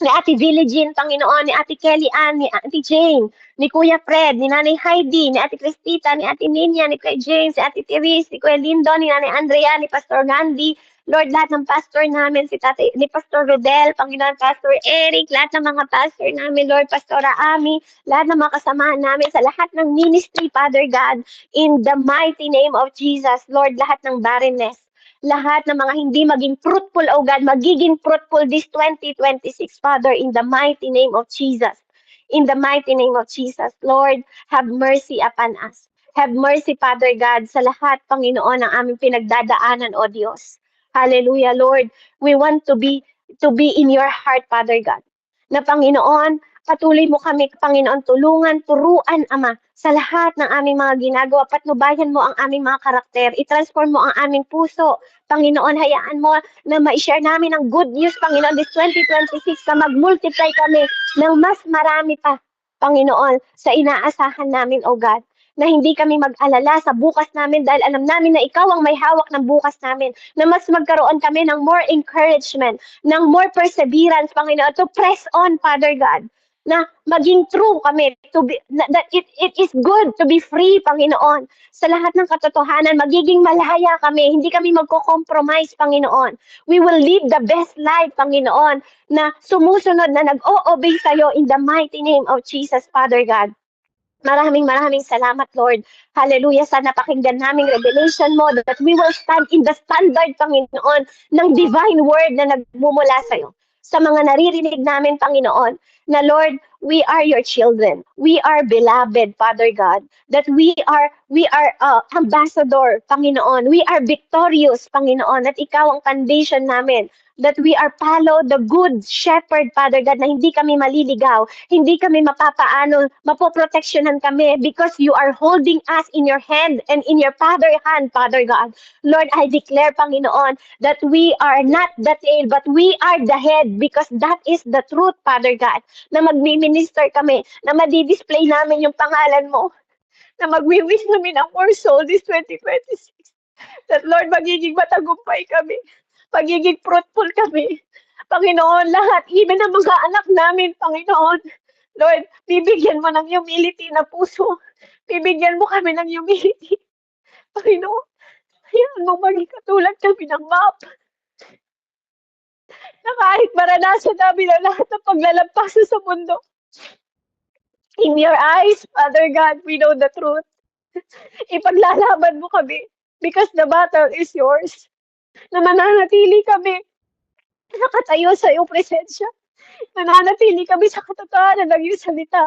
Ate Billie Jean, Panginoon, ni Ate Kelly Ann, ni Ate Jane, ni Kuya Fred, ni Nanay Heidi, ni Ate Cristita, ni Ate Ninya, ni Kuya James, ni Ate Therese, ni Kuya Lindo, ni Nanay Andrea, ni Pastor Gandhi, Lord, lahat ng pastor namin, ni Pastor Rodel, Panginoon, Pastor Eric, lahat ng mga pastor namin, Lord, Pastora Ami, lahat ng mga kasamahan namin sa lahat ng ministry, Father God, in the mighty name of Jesus, Lord, lahat ng barrenness, lahat ng mga hindi maging fruitful, oh God, magiging fruitful this 2026, Father, in the mighty name of Jesus. In the mighty name of Jesus, Lord, have mercy upon us. Have mercy, Father God, sa lahat, Panginoon, ng aming pinagdadaanan, O Diyos. Hallelujah, Lord. We want to be in your heart, Father God. Na Panginoon, patuloy mo kami, Panginoon, tulungan, turuan, Ama, sa lahat ng aming mga ginagawa. Patnubayan mo ang aming mga karakter. I-transform mo ang aming puso. Panginoon, hayaan mo na ma-share namin ang good news, Panginoon, this 2026, na mag-multiply kami ng mas marami pa, Panginoon, sa inaasahan namin, O God, na hindi kami mag-alala sa bukas namin dahil alam namin na ikaw ang may hawak ng bukas namin, na mas magkaroon kami ng more encouragement, ng more perseverance, Panginoon, to press on, Father God, na maging true kami, that it is good to be free, Panginoon, sa lahat ng katotohanan, magiging malaya kami, hindi kami magko-compromise, Panginoon. We will live the best life, Panginoon, na sumusunod, na nag-o-obey sa'yo in the mighty name of Jesus, Father God. Maraming salamat, Lord. Hallelujah. Sana pakinggan naming revelation mo that we will stand in the standard, Panginoon, ng divine word na nagmumula sa'yo. Sa mga naririnig namin, Panginoon, na Lord, we are your children. We are beloved, Father God. That we are ambassador, Panginoon. We are victorious, Panginoon. At ikaw ang foundation namin. That we are follow the good shepherd, Father God, na hindi kami maliligaw, hindi kami mapoproteksyonan kami because you are holding us in your hand and in your Father hand, Father God. Lord, I declare, Panginoon, that we are not the tail, but we are the head because that is the truth, Father God, na magmi-minister kami, na madi-display namin yung pangalan mo, na magwi-wish namin ang more soul this 2026. That Lord, magiging matagumpay kami. Pagiging fruitful kami. Panginoon, lahat, even ang mga anak namin, Panginoon. Lord, bibigyan mo ng humility na puso. Bibigyan mo kami ng humility. Panginoon, hayaan mo maging katulad kami ng map. Na kahit maranasan namin ang lahat ng paglalampasan sa mundo. In your eyes, Father God, we know the truth. Ipaglalaban mo kami because the battle is yours. Na mananatili kami nakatayo sa iyong presensya. Nananatili kami sa katotohanan ng iyong salita.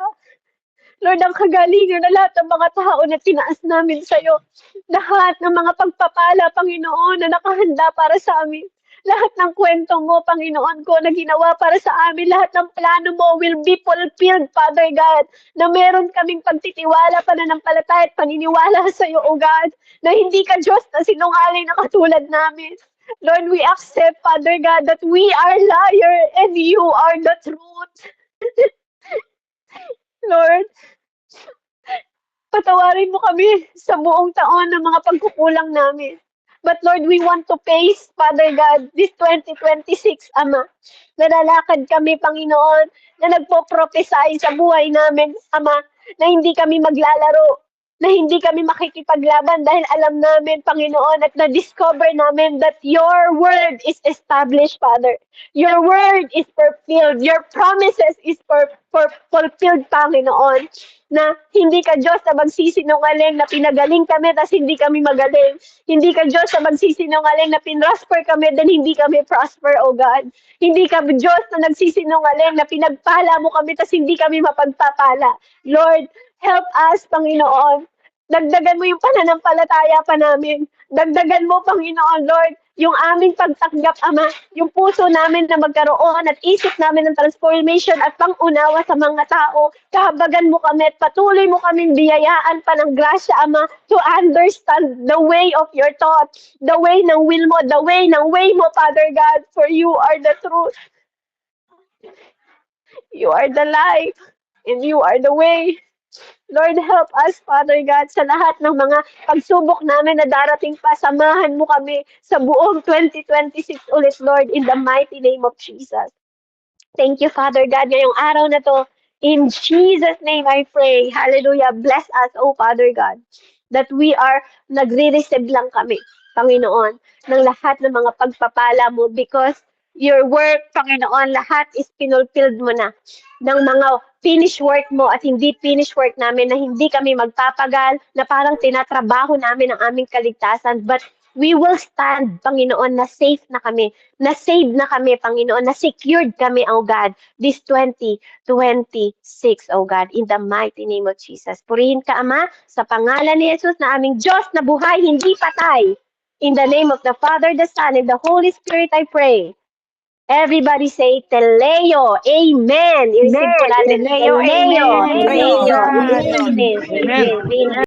Lord, ang kagalingan na lahat ng mga tao na tinaas namin sa iyo. Lahat ng mga pagpapala, Panginoon, na nakahanda para sa amin. Lahat ng kwento mo, Panginoon ko, na ginawa para sa amin, lahat ng plano mo will be fulfilled, Father God, na meron kaming pagtitiwala, pananampalataya at paniniwala sa iyo, O God, na hindi ka Diyos na sinungaling na katulad namin. Lord, we accept, Father God, that we are liar and you are the truth. Lord, patawarin mo kami sa buong taon ng mga pagkukulang namin. But Lord, we want to face, Father God, this 2026, Ama. Nalalakad kami, Panginoon, na nagpo-prophesy sa buhay namin, Ama, na hindi kami maglalaro, na hindi kami makikipaglaban dahil alam namin, Panginoon, at na-discover namin that your word is established, Father. Your word is fulfilled. Your promises is fulfilled, Panginoon, na hindi ka Diyos na magsisinungaling na pinagaling kami tas hindi kami magaling. Hindi ka Diyos na magsisinungaling na pinrosper kami then hindi kami prosper, O God. Hindi ka Diyos na nagsisinungaling na pinagpala mo kami tas hindi kami mapagpapala. Lord, help us, Panginoon. Dagdagan mo yung pananampalataya pa namin. Dagdagan mo, Panginoon, Lord, yung aming pagtanggap, Ama, yung puso namin na magkaroon at isip namin ng transformation at pangunawa sa mga tao. Kahabagan mo kami at patuloy mo kaming biyayaan pa ng grasya, Ama, to understand the way of your thought, the way ng will mo, the way ng way mo, Father God, for you are the truth. You are the life, and you are the way. Lord, help us, Father God, sa lahat ng mga pagsubok namin na darating pa. Samahan mo kami sa buong 2026 ulit, Lord, in the mighty name of Jesus. Thank you, Father God, ngayong araw na to. In Jesus' name I pray. Hallelujah. Bless us, oh Father God, that we are nagre-receive lang kami, Panginoon, ng lahat ng mga pagpapala mo because your work, Panginoon, lahat is pinulfilled mo na ng mga finish work mo at hindi finish work namin na hindi kami magpapagal, na parang tinatrabaho namin ang aming kaligtasan. But we will stand, Panginoon, na safe na kami, na saved na kami, Panginoon, na secured kami, oh God, this 2026, oh God, in the mighty name of Jesus. Purihin ka, Ama, sa pangalan ni Jesus na aming Diyos na buhay, hindi patay. In the name of the Father, the Son, and the Holy Spirit, I pray. Everybody say Teleo. Amen. I-receive po natin. Teleo, amen. Teleo. Amen. Amen. Amen.